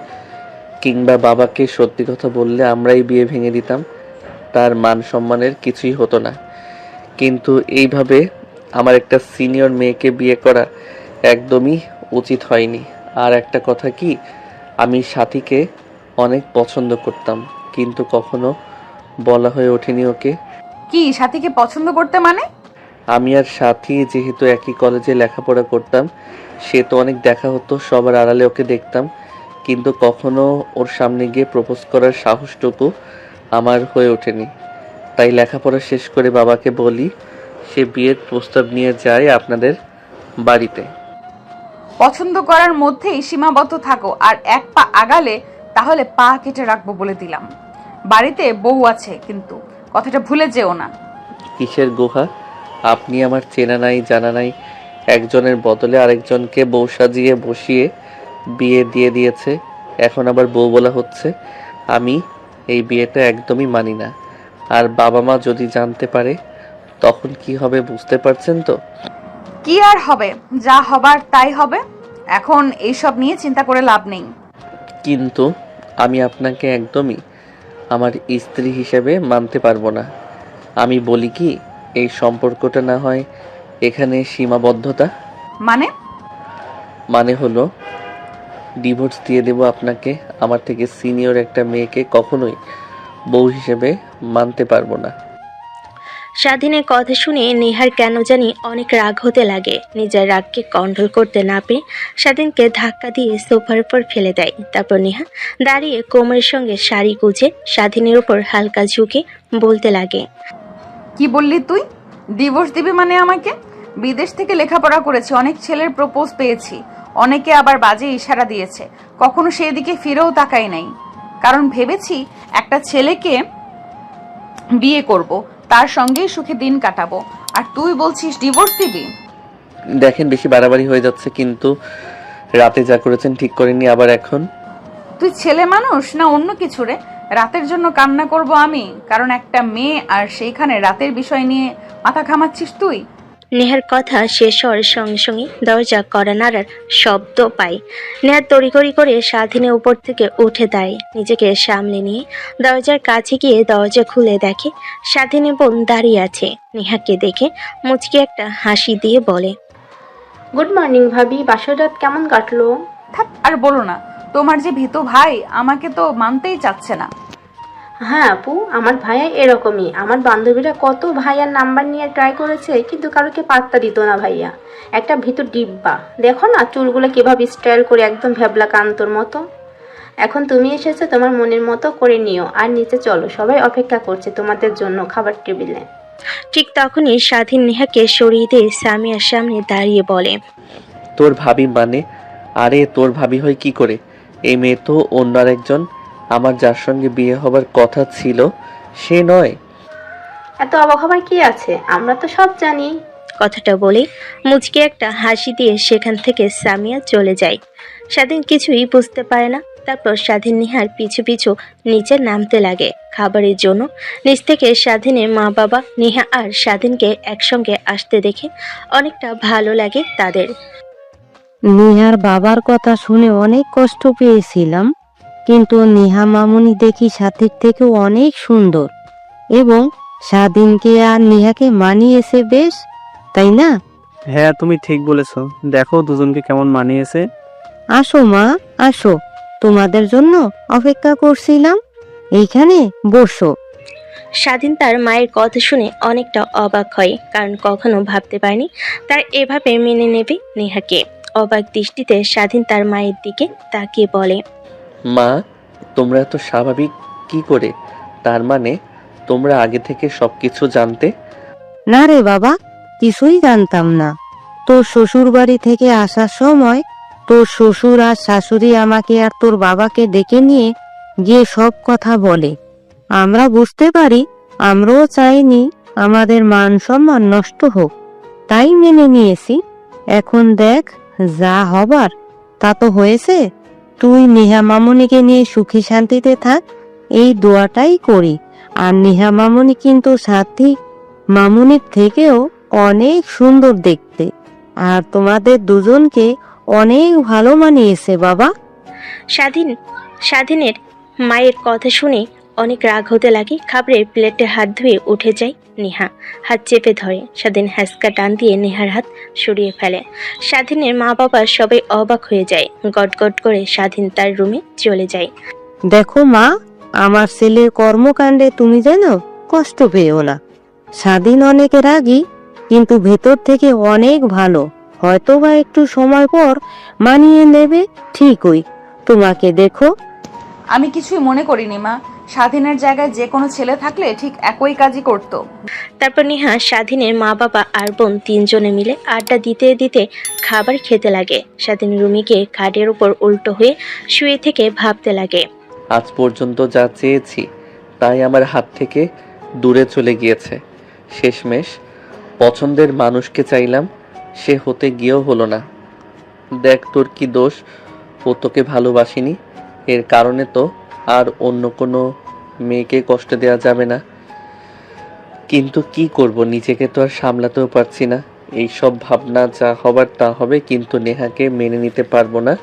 কিংবা বাবাকে সত্যি কথা বললে আমরাই বিয়ে ভেঙে দিতাম, তার মান সম্মানের কিছুই হতো না। কিন্তু এইভাবে আমার একটা সিনিয়র মেয়েকে বিয়ে করা একদমই উচিত হয়নি। আর একটা কথা কি, আমি সাথীকে অনেক পছন্দ করতাম, কিন্তু কখনো বলা হয়ে ওঠেনি ওকে। কি সাথীকে পছন্দ করতে মানে? আমি আর সাথী যেহেতু একই কলেজে লেখাপড়া করতাম, সে তো অনেক দেখা হতো, সবার আড়ালে ওকে দেখতাম, কিন্তু কখনো ওর সামনে গিয়ে প্রপোজ করার সাহসটুকু আমার হয়ে ওঠেনি। তাই লেখাপড়া শেষ করে বাবাকে বলি সে বিয়ের প্রস্তাব নিয়ে যায় আপনাদের বাড়িতে। পছন্দ করার মধ্যেই সীমাবদ্ধ থাকো, আর এক পা আগালে তাহলে পা কেটে রাখবো বলে দিলাম। বাড়িতে বউ আছে কিন্তু, কথাটা ভুলে যেও না। কিসের গুহা? আপনি আমার চেনা নাই জানা নাই একজনের বদলে আরেকজনকে বউ সাজিয়ে বসিয়ে বিয়ে দিয়ে দিয়েছে, এখন আবার বউ বলা হচ্ছে। আমি এই বিয়েটা একদমই মানি না। আর বাবা মা যদি জানতে পারে তখন কি হবে বুঝতে পারছেন তো? কি আর হবে, যা হবার তাই হবে। এখন এইসব নিয়ে চিন্তা করে লাভ নেই। কিন্তু আমি আপনাকে একদমই আমার স্ত্রী হিসেবে মানতে পারবো না। আমি বলি কি, এই সম্পর্কটা না হয় এখানে সীমাবদ্ধতা। মানে হলো ডিভোর্স দিয়ে দেব আপনাকে। আমার থেকে সিনিয়র একটা মেয়েকে কখনোই বউ হিসেবে মানতে পারবো না। স্বাধীনের কথা শুনে নেহার কেন জানি অনেক রাগ হতে লাগে। নিজের রাগকে কন্ট্রোল করতে না পেরে স্বাধীনকে ধাক্কা দিয়ে সোফার উপর ফেলে দেয়। তারপর নেহা দাঁড়িয়ে কোমরের সঙ্গে শাড়ি গুজে স্বাধীনের উপর হালকা ঝুঁকে বলতে লাগে, কি বললি তুই? ডিভোর্স দিবি মানে আমাকে? বিদেশ থেকে লেখাপড়া করেছি, অনেক ছেলের প্রপোজ পেয়েছি, অনেকে আবার বাজে ইশারা দিয়েছে, কখনো সেই দিকে ফিরেও তাকাই নাই। কারণ ভেবেছি একটা ছেলেকে বিয়ে করব, তার সঙ্গেই সুখে দিন কাটাবো। আর তুই বলছিস ডিভোর্স দিবি? দেখেন বেশি বাড়াবাড়ি হয়ে যাচ্ছে, কিন্তু রাতে যা করেছেন ঠিক করেননি আবার এখন। তুই ছেলে মানুষ না অন্য কিছু রে? রাতের জন্য কান্না করব আমি? কারণ একটা মেয়ে, আর সেইখানে রাতের বিষয় নিয়ে মাথা ঘামাচ্ছিস তুই? নেহার কথা শেষ হওয়ার সঙ্গে সঙ্গে দরজা কড়া নাড়ার শব্দ পায়। নেহা তড়িঘড়ি করে স্বাধীনের উপর থেকে উঠে দাঁড়ায়। নিজেকে সামলে নিয়ে দরজার কাছে গিয়ে দরজা খুলে দেখে স্বাধীনের বোন দাঁড়িয়ে আছে। নেহাকে দেখে মুচকি একটা হাসি দিয়ে বলে, গুড মর্নিং ভাবি, বাসর রাত কেমন কাটলো? থাক আর বলো না, তোমার যে ভীতু ভাই আমাকে তো মানতেই চাচ্ছে না। হ্যাঁ আপু, আমার ভাইয়া এরকমই। আমার বান্ধবীরা কত ভাইয়ার নাম্বার নিয়ে ট্রাই করেছে, কিন্তু কারোকে পাত্তা দিত না ভাইয়া। একটা ভিতর ডিব্বা, দেখো না চুলগুলো কিভাবে স্টাইল করে, একদম ভ্যাবলা কান্তর মতো। এখন তুমি এসেছো, তোমার মনের মতো করে নিও। আর নিচে চলো, সবাই অপেক্ষা করছে তোমাদের জন্য খাবার টেবিলে। ঠিক তখনই স্বাধীন নেহাকে সরিয়ে দিয়ে সামিয়ার সামনে দাঁড়িয়ে বলে, তোর ভাবি মানে? আরে তোর ভাবি হয় কি করে? এই মেয়ে তো অন্য আরেকজন। আমার যার সঙ্গে বিয়ে হবার কথা ছিল সে নয়। এত অবাক হবার কি আছে, আমরা তো সব জানি। কথাটা বলে মুচকি একটা হাসি দিয়ে সেখান থেকে সামিয়া চলে যায়। স্বাধীন কিছুই বুঝতে পারে না। তারপর স্বাধীন নেহার পিছু পিছু নিচে নামতে লাগে খাবারের জন্য। নিচ থেকে স্বাধীনের মা বাবা নেহা আর স্বাধীনকে একসঙ্গে আসতে দেখে অনেকটা ভালো লাগে তাদের। নেহার বাবার কথা শুনে অনেক কষ্ট পেয়েছিলাম, কিন্তু নেহা মামুনি দেখি সাথীর থেকেও অনেক সুন্দর এবং স্বাধীনকে আর নেহাকে মানিয়েছে বেশ, তাই না? হ্যাঁ তুমি ঠিক বলেছো, দেখো দুজনকে কেমন মানিয়েছে। আসো মা, আসো, তোমাদের জন্য অপেক্ষা করছিলাম, এইখানে বসো। স্বাধীন তার মায়ের কথা শুনে অনেকটা অবাক হয়, কারণ কখনো ভাবতে পারেনি তার এভাবে মেনে নেবে নেহাকে। অবাক দৃষ্টিতে স্বাধীন তার মায়ের দিকে তাকিয়ে বলে, মা, তোমরা এত স্বাভাবিক কি করে? তার মানে তোমরা আগে থেকে সবকিছু জানতে? না রে বাবা, কিছুই জানতাম না। তোর শ্বশুর বাড়ি থেকে আসার সময় তোর শ্বশুর আর শাশুড়ি আমাকে আর তোর বাবাকে ডেকে নিয়ে গিয়ে সব কথা বলে। আমরা বুঝতে পারি, আমরাও চাইনি আমাদের মান সম্মান নষ্ট হোক, তাই মেনে নিয়েছি। এখন দেখ, যা হবার তা তো হয়েছে। তুই নেহা মামুনিকে নিয়ে সুখী শান্তিতে থাক, এই দোয়াটাই করি। আর নেহা মামুনি কিন্তু সাথী মামুনির থেকেও অনেক সুন্দর দেখতে, আর তোমাদের দুজনকে অনেক ভালো মানিয়েছে বাবা। স্বাধীনের মায়ের কথা শুনে অনেক রাগ হতে লাগে। খাবারের প্লেটে হাত ধুয়ে উঠে যায় নেহা, হাত চেপে ধরে। স্বাধীন হ্যাঁচকা টান দিয়ে নেহার হাত সরিয়ে ফেলে। স্বাধীনের মা বাবা সবাই অবাক হয়ে যায়। গটগট করে স্বাধীন তার রুমে চলে যায়। দেখো মা, আমার ছেলের কর্মকাণ্ডে তুমি যেন কষ্ট পেও না। স্বাধীন অনেক রাগী, কিন্তু ভেতর থেকে অনেক ভালো। হয়তো বা একটু সময় পর মানিয়ে নেবে ঠিকই। তোমাকে দেখো। আমি কিছুই মনে করিনি মা, স্বাধীনের জায়গায় যে কোনো ছেলে থাকলে ঠিক একই কাজই করতো। তারপর নেহা স্বাধীনের মা বাবা আর বোন তিনজনে মিলে আড্ডা দিতে দিতে খাবার খেতে লাগে। স্বাধীন রুমে গিয়ে খাটের উপর উল্টো হয়ে শুয়ে থেকে ভাবতে লাগে, আজ পর্যন্ত যা চেয়েছি তাই আমার হাত থেকে দূরে চলে গিয়েছে। শেষমেশ পছন্দের মানুষকে চাইলাম, সে হতে গিয়েও হলো না। দেখ তোর কি দোষ, ও তোকে ভালোবাসিনি, এর কারণে তো আর অন্য কোনো মেয়েকে কষ্ট দেওয়া যাবে না, কিন্তু কি করব, নিজেকে তো আর সামলাতেও পারছি না। এইসব ভাবনা যা হবার তা হবে, কিন্তু নেহাকে মেনে নিতে পারবো না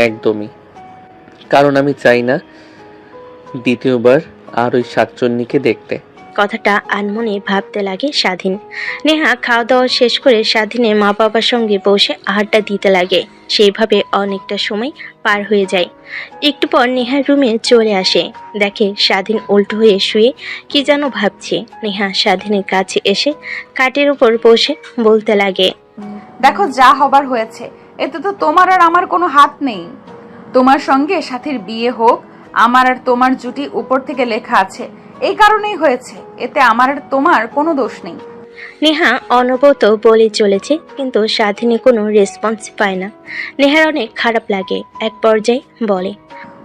একদমই। কারণ আমি চাই না দ্বিতীয়বার আর ওই শাকচুন্নিকে দেখতে। কথাটা আনমনে ভাবতে লাগে স্বাধীন। নেহা খাওয়া দাওয়া শেষ করে স্বাধীনের মা বাবার সঙ্গে বসে আড্ডা দিতে লাগে। সেইভাবে অনেকটা সময় পার হয়ে যায়। একটু পর নেহার রুমে চলে আসে, দেখে স্বাধীন উল্টো হয়ে শুয়ে কি যেন ভাবছে। নেহা স্বাধীনের কাছে এসে খাটের উপর বসে বলতে লাগে, দেখো যা হবার হয়েছে, এতে তো তোমার আর আমার কোনো হাত নেই। তোমার সঙ্গে সাথীর বিয়ে হোক, আমার আর তোমার জুটি উপর থেকে লেখা আছে, এই কারণেই হয়েছে, এতে আমার আর তোমার কোনো দোষ নেই। নেহা অনবরত বলে চলেছে, কিন্তু স্বাধীনে কোনো রেসপন্স পায় না। নেহার অনেক খারাপ লাগে। এক পর্যায়ে বলে,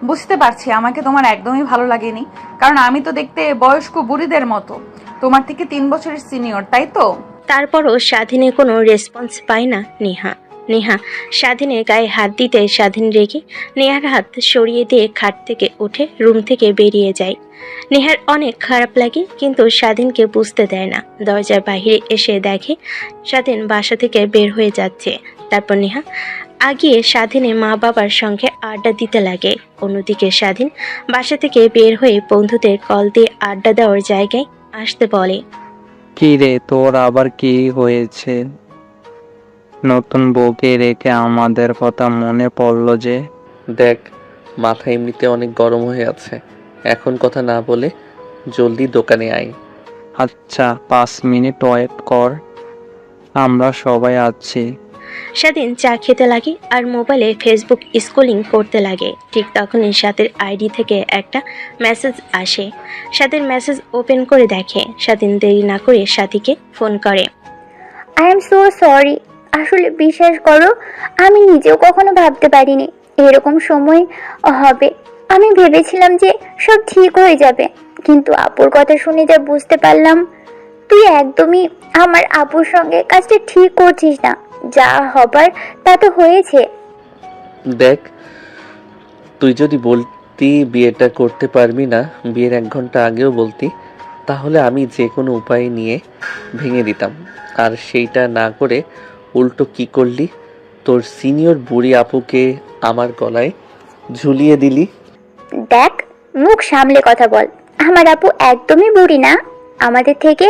বুঝতে পারছি আমাকে তোমার একদমই ভালো লাগেনি, কারণ আমি তো দেখতে বয়স্ক বুড়িদের মতো, তোমার থেকে 3 বছরের সিনিয়র, তাই তো? তারপরও স্বাধীনের কোনো রেসপন্স পায় না নেহা। নেহা স্বাধীনের গায়ে হাত দিতে স্বাধীন রেগে নেহার হাত সরিয়ে দিয়ে খাট থেকে উঠে রুম থেকে বেরিয়ে যায়। নেহার অনেক খারাপ লাগে, কিন্তু স্বাধীনকে বুঝতে দেয় না। দরজার বাইরে এসে দেখে স্বাধীন বাসা থেকে বের হয়ে যাচ্ছে। তারপর নেহা আগিয়ে স্বাধীনের মা বাবার সঙ্গে আড্ডা দিতে লাগে। অন্যদিকে স্বাধীন বাসা থেকে বের হয়ে বন্ধুদের কল দিয়ে আড্ডা দেওয়ার জায়গায় আসতে বলে। কি রে, তোর আবার কি হয়েছে? নতুন বউকে রেখে আমাদের কথা মনে পড়লো যে? দেখ, মাথা এমনিতে অনেক গরম হয়ে আছে, এখন কথা না বলে জলদি দোকানে আয়। আচ্ছা, 5 মিনিট ওয়েট কর, আমরা সবাই আছি। স্বাধীন চা খেতে লাগে আর মোবাইলে ফেসবুক স্ক্রলিং করতে লাগে। ঠিক তখনই স্বাধীর আইডি থেকে একটা মেসেজ আসে। স্বাধীর মেসেজ ওপেন করে দেখে। স্বাধীন দেরি না করে সাথীকে ফোন করে। আই এম সো সরি, আসলে বিশ্বাস করো আমি নিজেও কখনো ভাবতে পারিনি এরকম সময় হবে। আমি ভেবেছিলাম যে সব ঠিক হয়ে যাবে, কিন্তু আপুর কথা শুনে যা বুঝতে পারলাম তুই একদমই আমার আপুর সঙ্গে কাজটা ঠিক করছিস না। যা হবার তা তো হয়েছে। দেখ, তুই যদি বলতি বিয়েটা করতে পারবি না, বিয়ের 1 ঘন্টা আগেও বলতি, তাহলে আমি যে কোনো উপায় নিয়ে ভেঙে দিতাম। আর সেইটা না করে উল্টো কি করলি, তোর সিনিয়র বুড়ি আপুকে আমার গলায় ঝুলিয়ে দিলি। দেখ, মুখ সামলে কথা বল। আমার আপু একদমই বুড়ি না, আমাদের থেকে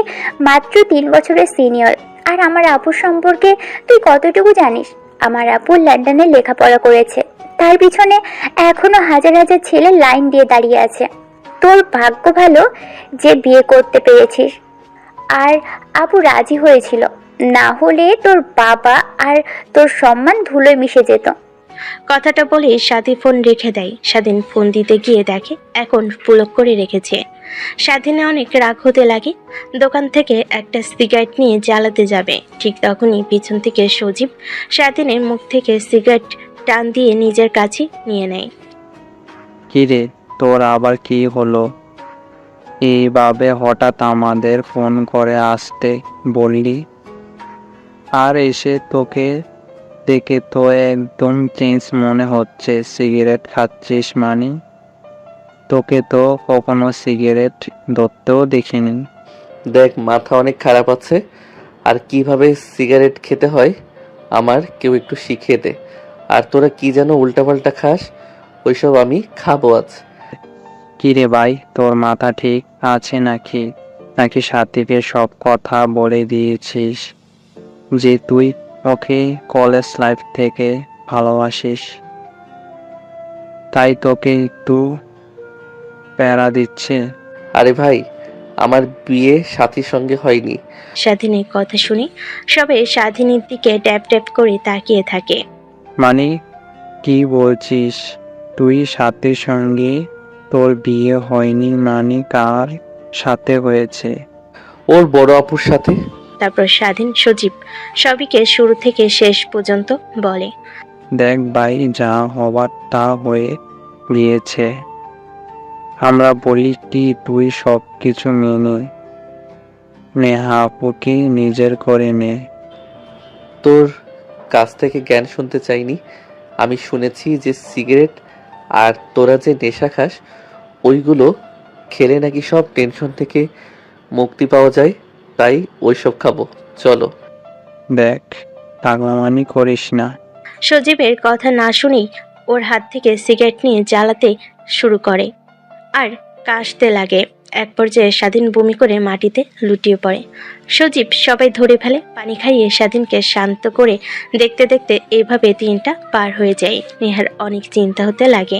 মাত্র 3 বছরের সিনিয়র। আর আমার আপুর সম্পর্কে তুই কতটুকু জানিস? আমার আপু লন্ডনে লেখাপড়া করেছে, তার পিছনে এখনো হাজার হাজার ছেলে লাইন দিয়ে দাঁড়িয়ে আছে। তোর ভাগ্য ভালো যে বিয়ে করতে পেরেছিস। আর আপু রাজি হয়েছিল, না হলে তোর বাবা আর তোর সম্মান ধুলোয় মিশে যেত। কথাটা বলে স্বাধীন ফোন রেখে দেয়। স্বাধীন ফোন দিতে গিয়ে দেখে এখন পুলক করে রেখেছে। স্বাধীনে অনেক রাগ হতে লাগে। দোকান থেকে একটা সিগারেট নিয়ে জ্বালাতে যাবে, ঠিক তখনই পিছন থেকে সজীব স্বাধীনের মুখ থেকে সিগারেট টান দিয়ে নিজের কাছে নিয়ে নেয়। কি রে, তোর আবার কি হলো? এইভাবে হঠাৎ আমাদের ফোন করে আসতে বললি? আর এসে তোকে দেখে তো একদম চেঞ্জ মনে হচ্ছে। সিগারেট খাচ্ছিস মানে? তোকে তো কখনো সিগারেট ধরতেও দেখিনি। দেখ, মাথা অনেক খারাপ আছে, আর কিভাবে সিগারেট খেতে হয় আমার কেউ একটু শিখিয়ে দে। আর তোরা কি যেন উল্টাপাল্টা খাস, ওইসব আমি খাবো আজ। কি রে ভাই, তোর মাথা ঠিক আছে নাকি? নাকি সাথীকে সব কথা বলে দিয়েছিস যে তুই ওকে কলেজ লাইফ থেকে ভালোবাসিস, তাই তোকে একটু প্যারা দিচ্ছে? আরে ভাই, আমার বিয়ে সাথীর সঙ্গে হয়নি। স্বাধীনের কথা শুনে সবাই স্বাধীনের দিকে ট্যাপ ট্যাপ করে তাকিয়ে থাকে। মানে কি বলছিস? তুই সাথীর সঙ্গে তোর বিয়ে হয়নি মানে কার সাথে হয়েছে? ওর বড় আপুর সাথে। তারপর স্বাধীন সজীব সবিকে শুরু থেকে শেষ পর্যন্ত বলে। দেখ ভাই, যা হবার তা হয়ে গিয়েছে। আমরা বলি কি, তুই সব কিছু মেনে নেহা আপুকে নিজের করে নে। তোর কাছ থেকে জ্ঞান শুনতে চাইনি। আমি শুনেছি যে সিগারেট আর তোরা যে নেশা খাস, ওইগুলো খেলে নাকি সব টেনশন থেকে মুক্তি পাওয়া যায়, তাই ওইসব খাবো। চলো। দেখ, পাগলামানি করিস না। সজীবের কথা না শুনেই ওর হাত থেকে সিগারেট নিয়ে জ্বালাতে শুরু করে আর কাশতে লাগে। এক পর্যায়ে স্বাধীন বমি করে মাটিতে লুটিয়ে পড়ে। সজীব সবাই ধরে ফেলে, পানি খাইয়ে স্বাধীনকে শান্ত করে দেখতে দেখতে এইভাবে দিনটা পার হয়ে যায়। নেহার অনেক চিন্তা হতে লাগে।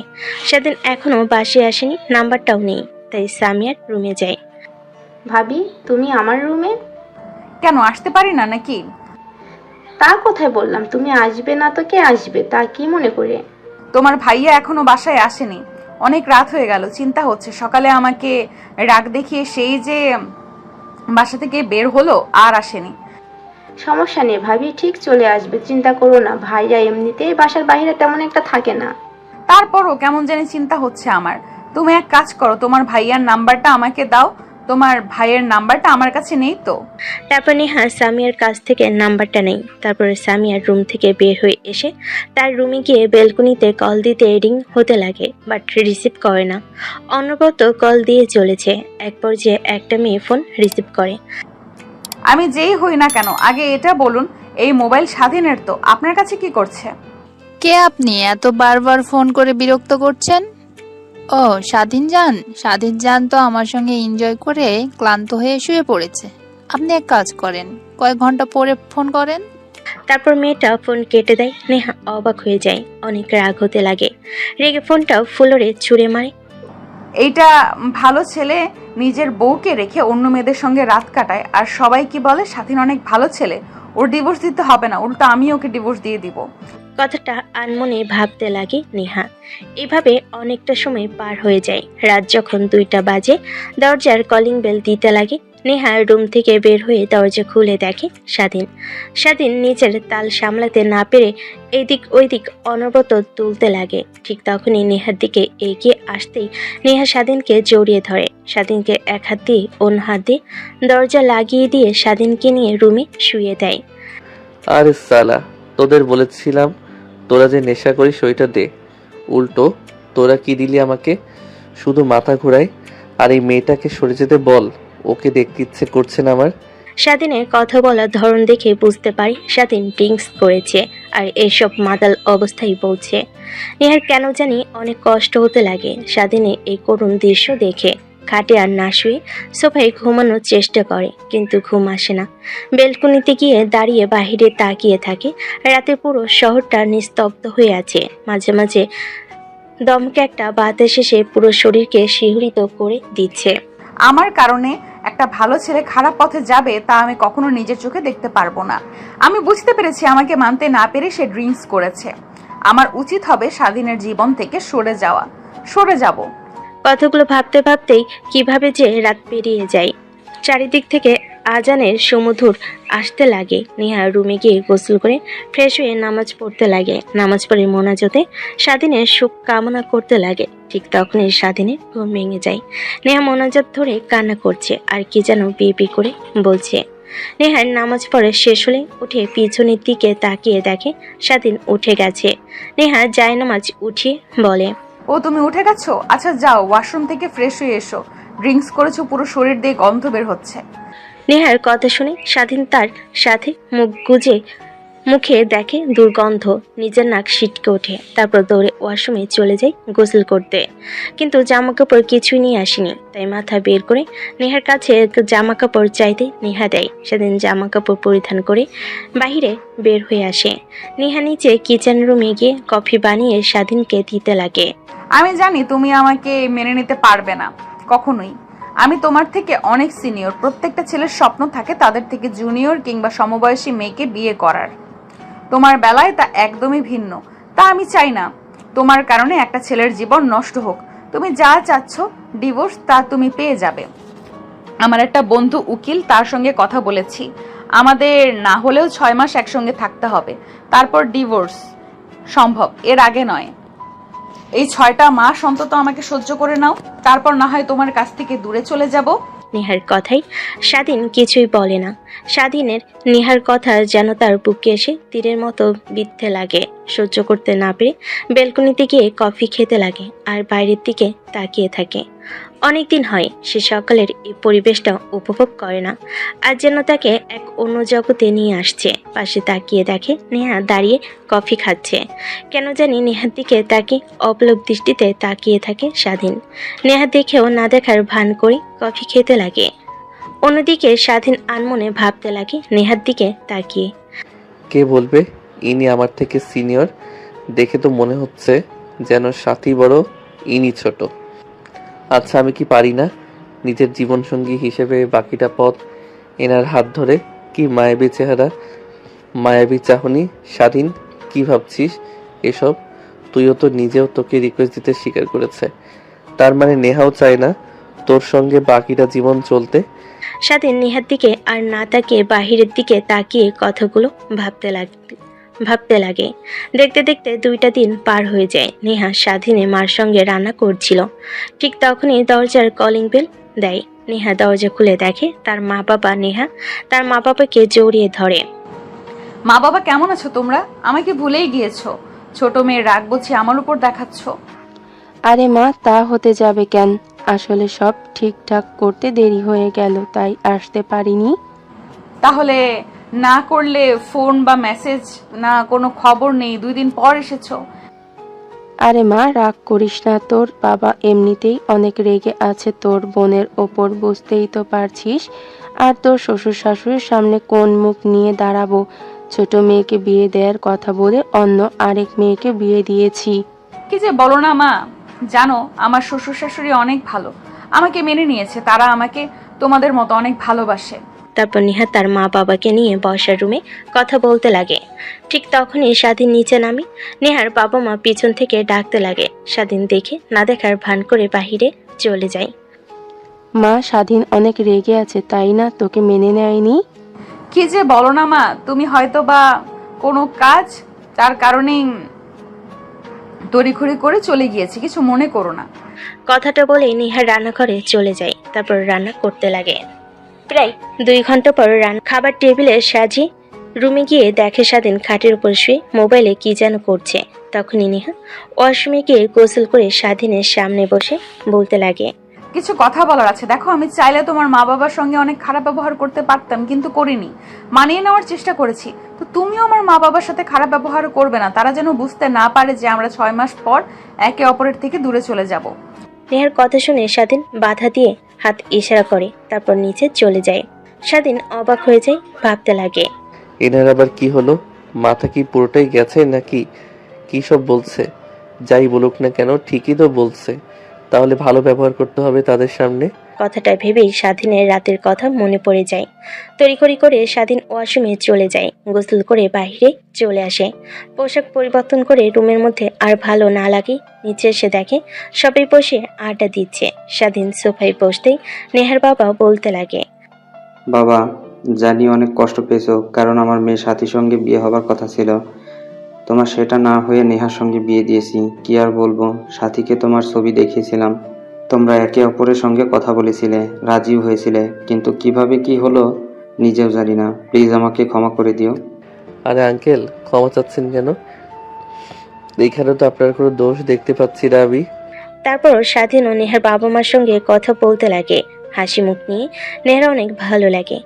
স্বাধীন এখনো বাসে আসেনি, নাম্বারটাও নেই, তাই সামিয়ার রুমে যায়। ভাবি, তুমি আমার রুমে? কেন আসতে পারি না নাকি? তা কোথায় বললাম, তুমি আসবে না তো কে আসবে, তা কি মনে করে? তোমার ভাইয়া এখনো বাসায় আসেনি, অনেক রাত হয়ে গেল, চিন্তা হচ্ছে। সকালে আমাকে রাগ দেখিয়ে সেই যে বাসা থেকে বের হলো আর আসেনি। সমস্যা নেই ভাবি, ঠিক চলে আসবে, চিন্তা করো না। ভাইয়া এমনিতেই বাসার বাইরে তেমন একটা থাকে না। তারপরও কেমন জানি চিন্তা হচ্ছে আমার। তুমি এক কাজ করো, তোমার ভাইয়ার নাম্বারটা আমাকে দাও। তোমার ভাইয়ের নাম্বারটা আমার কাছে নেই তো। তারপর নেহা সামিয়ার কাছ থেকে নাম্বারটা নেই। তারপরে সামিয়ার রুম থেকে বের হয়ে এসে তার রুমে গিয়ে বেলকনিতে কল দিতে রিং হতে লাগে, বাট রিসিভ করে না। অনবরত কল দিয়ে চলেছে। এক পর্যায়ে একটা মেয়ে ফোন রিসিভ করে। আমি যেই হই না কেন, আগে এটা বলুন, এই মোবাইল স্বাধীনের তো, আপনার কাছে কি করছে? কে আপনি? এত বারবার ফোন করে বিরক্ত করছেন। ও স্বাধীন যান, স্বাধীন যান তো আমার সঙ্গে এনজয় করে ক্লান্ত হয়ে শুয়ে পড়েছে। আপনি এক কাজ করেন, কয়েক ঘন্টা পরে ফোন করেন। তারপর মেয়েটা ফোন কেটে দেয়। নেহা অবাক হয়ে যায়, অনেক রাগ হতে লাগে। রেগে ফোনটাও ফ্লোরে ছুঁড়ে মারে। এইটা ভালো ছেলে নিজের বউকে রেখে অন্য মেয়েদের সঙ্গে রাত কাটায়, আর সবাই কি বলে স্বাধীন অনেক ভালো ছেলে, ওর ডিভোর্স দিতে হবে না, উল্টো আমি ওকে ডিভোর্স দিয়ে দিব। কথাটা আনমনে ভাবতে লাগে নেহা। এভাবে অনেকটা সময় পার হয়ে যায়। রাত যখন 2টা বাজে, দরজার কলিং বেল দিতে লাগে। নেহা রুম থেকে বের হয়ে দরজা খুলে দেখে স্বাধীন। স্বাধীন নিজের তাল সামলাতে না পেরে এইদিক ওইদিক অনবরত তুলতে লাগে। ঠিক তখনই নেহার দিকে এগিয়ে আসতেই নেহা স্বাধীনকে জড়িয়ে ধরে। স্বাধীনকে এক হাত দিয়ে অন্য হাত দিয়ে দরজা লাগিয়ে দিয়ে স্বাধীনকে নিয়ে রুমে শুয়ে দেয়। আরে সালা, তোদের বলেছিলাম তোরা যে নেশা করিস ওইটা দে, উল্টো তোরা কি দিলি আমাকে? শুধু মাথা ঘুরায়। আর এই মেয়েটাকে সরে যেতে বল, ওকে দেখতে ইচ্ছে করছে না আমার। স্বাধীনের কথা বলার ধরন দেখে বুঝতে পারি স্বাধীন ড্রিঙ্কস করেছে আর এইসব মাতাল অবস্থায় বলছে। নেহার কেন জানি অনেক কষ্ট হতে লাগে স্বাধীনের এই করুণ দৃশ্য দেখে। খাটে আর না শুয়ে সোফায় ঘুমানোর চেষ্টা করে, কিন্তু ঘুম আসে না। বেলকনিতে গিয়ে দাঁড়িয়ে বাহিরে তাকিয়ে থাকে। রাতে পুরো শহরটা নিস্তব্ধ হয়ে আছে। মাঝে মাঝে দমকে একটা বাতাস এসে পুরো শরীরকে শিহরিত করে দিচ্ছে। আমার কারণে একটা ভালো ছেলে খারাপ পথে যাবে, তা আমি কখনো নিজের চোখে দেখতে পারবো না। আমি বুঝতে পেরেছি আমাকে মানতে না পেরে সে ড্রিঙ্কস করেছে। আমার উচিত হবে স্বাধীনের জীবন থেকে সরে যাব। কথাগুলো ভাবতে ভাবতেই কিভাবে যে রাত পেরিয়ে যায়। চারিদিক থেকে আজানের সুমধুর আসতে লাগে। নেহা রুমে গিয়ে গোসল করে ফ্রেশ হয়ে নামাজ পড়তে লাগে। নামাজ পড়ে মোনাজাতে স্বাধীনের সুখ কামনা করতে লাগে। ঠিক তখনই স্বাধীনের ঘুম ভেঙে যায়। নেহা মোনাজাত ধরে কান্না করছে আর কি যেন বিপি করে বলছে। নেহার নামাজ পড়ে শেষ হলে উঠে পিছনের দিকে তাকিয়ে দেখে স্বাধীন উঠে গেছে। নেহা জায়নামাজ উঠিয়ে বলে, ও তুমি উঠে গেছো? আচ্ছা যাও, ওয়াশরুম থেকে ফ্রেশ হয়ে এসো। ড্রিঙ্কস করেছো, পুরো শরীর দিয়ে গন্ধ বের হচ্ছে। নেহার কথা শুনে স্বাধীন তার সাথে মুখ গুজে মুখে দেখে দুর্গন্ধ। নিজের নাক ছিটকে ওঠে। তারপর দৌড়ে ওয়াশরুমে চলে যায় গোসল করতে। কিন্তু জামা কাপড় কিছুই নিয়ে আসেনি, তাই মাথা বের করে নেহার কাছে জামা কাপড় চাইতে নেহা দেয়। সেদিন জামা কাপড় পরিধান করে বাহিরে বের হয়ে আসে। নেহা নিচে কিচেন রুমে গিয়ে কফি বানিয়ে স্বাধীনকে দিতে লাগে। আমি জানি তুমি আমাকে মেনে নিতে পারবে না, কখনোই। আমি তোমার থেকে অনেক সিনিয়র। প্রত্যেকটা ছেলের স্বপ্ন থাকে তাদের থেকে জুনিয়র কিংবা সমবয়সী মেয়েকে বিয়ে করার। তোমার বেলায় তা একদমই ভিন্ন। তা আমি চাই না তোমার কারণে একটা ছেলের জীবন নষ্ট হোক। তুমি যা চাচ্ছ ডিভোর্স, তা তুমি পেয়ে যাবে। আমার একটা বন্ধু উকিল, তার সঙ্গে কথা বলেছি। আমাদের না হলেও 6 মাস একসঙ্গে থাকতে হবে, তারপর ডিভোর্স সম্ভব, এর আগে নয়। এই 6টা মাস অন্তত আমাকে সহ্য করে নাও, তারপর না হয় তোমার কাছ থেকে দূরে চলে যাব। নেহার কথাই। স্বাধীন কিছুই বলে না। স্বাধীনের নেহার কথা যেন তার বুকে এসে তীরের মতো বিঁধতে লাগে। সহ্য করতে না পেরে বেলকনিতে গিয়ে কফি খেতে লাগে আর বাইরের দিকে তাকিয়ে থাকে। অনেকদিন হয় সে সকালের এই পরিবেশটা উপভোগ করে না। আর যেন তাকে এক অন্য জগতে নিয়ে আসছে। পাশে তাকিয়ে দেখে নেহা দাঁড়িয়ে কফি খাচ্ছে। কেন জানি নেহার দিকে তাকে অপলক দৃষ্টিতে তাকিয়ে থাকে স্বাধীন। নেহা দেখেও না দেখার ভান করে কফি খেতে লাগে। অন্যদিকে স্বাধীন আনমনে ভাবতে লাগে নেহার দিকে তাকিয়ে। কে বলবে ইনি আমার থেকে সিনিয়র? দেখে তো মনে হচ্ছে যেন সাথী বড়, ইনি ছোট। আচ্ছা, আমি কি পারি না নিজের জীবনসঙ্গী হিসেবে বাকিটা পথ এনার হাত ধরে? কি মায়াবী চেহারা, মায়াবী চাহনি। স্বাধীন, কি ভাবছিস এসব? তুইও তো নিজেও তোকে রিকোয়েস্ট দিতে স্বীকার করেছে। তার মানে নেহাও চায় না তোর সঙ্গে বাকিটা জীবন চলতে? স্বাধীন নেহার দিকে আর না তাকিয়ে বাহিরের দিকে তাকিয়ে কথাগুলো ভাবতে লাগে। দেখতে দেখতে 2টা দিন পার হয়ে যায়। নেহা স্বাধীনে মার সঙ্গে রান্না করছিল। ঠিক তখনই দরজার কলিং বেল দেয়। নেহা দরজা খুলে দেখে তার মা বাবা। নেহা তার মা বাবাকে জড়িয়ে ধরে। মা বাবা কেমন আছো তোমরা? আমাকে ভুলেই গিয়েছো। ছোট মেয়ের রাগ বুঝি আমার উপর দেখাচ্ছ? আরে মা, তা হতে যাবে কেন? আসলে সব ঠিকঠাক করতে দেরি হয়ে গেল, তাই আসতে পারিনি। তাহলে না করলে ফোন বা মেসেজ, না কোনো খবর নেই, 2 দিন পর এসেছো। আরে মা, রাগ করিস না। তোর বাবা এমনিতেই অনেক রেগে আছে তোর বোনের ওপর, বুঝতেই তো পারছিস। আর তোর শ্বশুর শাশুড়ির সামনে কোন মুখ নিয়ে দাঁড়াবো? ছোট মেয়েকে বিয়ে দেওয়ার কথা বলে অন্য আরেক মেয়েকে বিয়ে দিয়েছি। কি যে বলো না মা। জানো আমার শ্বশুর শাশুড়ি অনেক ভালো, আমাকে মেনে নিয়েছে। তারা আমাকে তোমাদের মতো অনেক ভালোবাসে। তারপর নেহা তার মা বাবাকে নিয়ে বসার রুমে কথা বলতে লাগে। ঠিক তখনই স্বাধীন নিচে নামে। নেহার বাবা মা পিছন থেকে ডাকতে লাগে। স্বাধীন দেখে না দেখার ভান করে বাহিরে চলে যায়। মা, স্বাধীন অনেক রেগে আছে, তাই না? তোকে মেনে নেয়নি? কি যে বলো না মা, তুমি হয়তো বা কোনো কাজ, তার কারণেই তড়িঘড়ি করে চলে গিয়েছি, কিছু মনে করো না। কথাটা বলে নেহা রান্নাঘরে চলে যায়। তারপর রান্না করতে লাগে। প্রায় 2 ঘন্টা পর খাবার টেবিলে সাজিয়ে রুমে গিয়ে দেখে স্বাধীন খাটের উপর শুয়ে মোবাইলে কি যেন করছে। তখনই নেহা ওয়াশরুমে গিয়ে গোসল করে স্বাধীনের সামনে বসে বলতে লাগে, কিছু কথা বলার আছে। দেখো, আমি চাইলে তোমার মা বাবার সঙ্গে অনেক খারাপ ব্যবহার করতে পারতাম, কিন্তু করিনি। মানিয়ে নেওয়ার চেষ্টা করেছি। তো তুমিও আমার মা বাবার সাথে খারাপ ব্যবহার করবে না। তারা যেন বুঝতে না পারে যে আমরা 6 মাস পর একে অপরের থেকে দূরে চলে যাব। নেহার কথা শুনে স্বাধীন বাধা দিয়ে হাত ইশারা করে, তারপর নিচে চলে যায়। স্বাধীন অবাক হয়ে যায়, ভাবতে লাগে, এনার আবার কি হলো? মাথা কি পুরোটাই গেছে নাকি? কি সব বলছে? যাই বলুক না কেন, ঠিকই তো বলছে। তাহলে ভালো ব্যবহার করতে হবে তাদের সামনে। কথাটা ভেবেই স্বাধীনের রাতের কথা মনে পড়ে যায়। তড়িঘড়ি করে স্বাধীন ওয়াশরুমে চলে যায়। গোসল করে বাইরে চলে আসে। পোশাক পরিবর্তন করে রুমের মধ্যে আর ভালো না লাগে নিচে এসে দেখে সবাই বসে আড্ডা দিচ্ছে। স্বাধীন সোফায় বসতেই নেহার বাবা বলতে লাগে, বাবা, জানি অনেক কষ্ট পেয়েছো, কারণ আমার মেয়ে সাথীর সঙ্গে বিয়ে হবার কথা ছিল। তোমার সেটা না হয়ে নেহার সঙ্গে বিয়ে দিয়েছি। কি আর বলবো, সাথীকে তোমার ছবি দেখিয়েছিলাম। তোমরা একে অপরের সঙ্গে কথা বলেছিলে, রাজিও হয়েছিলে, কিন্তু কিভাবে কি হলো নিজেও জানি না। প্লিজ আমাকে ক্ষমা করে দিও। আরে আঙ্কেল, ক্ষমা চাচ্ছেন কেন? এখানে তো আপনার কোনো দোষ দেখতে পাচ্ছি না আমি। তারপর স্বাধীন ও নেহার বাবা মার সঙ্গে কথা বলতে লাগে। হাসি মুখ নিয়ে নেহার অনেক ভালো লাগে।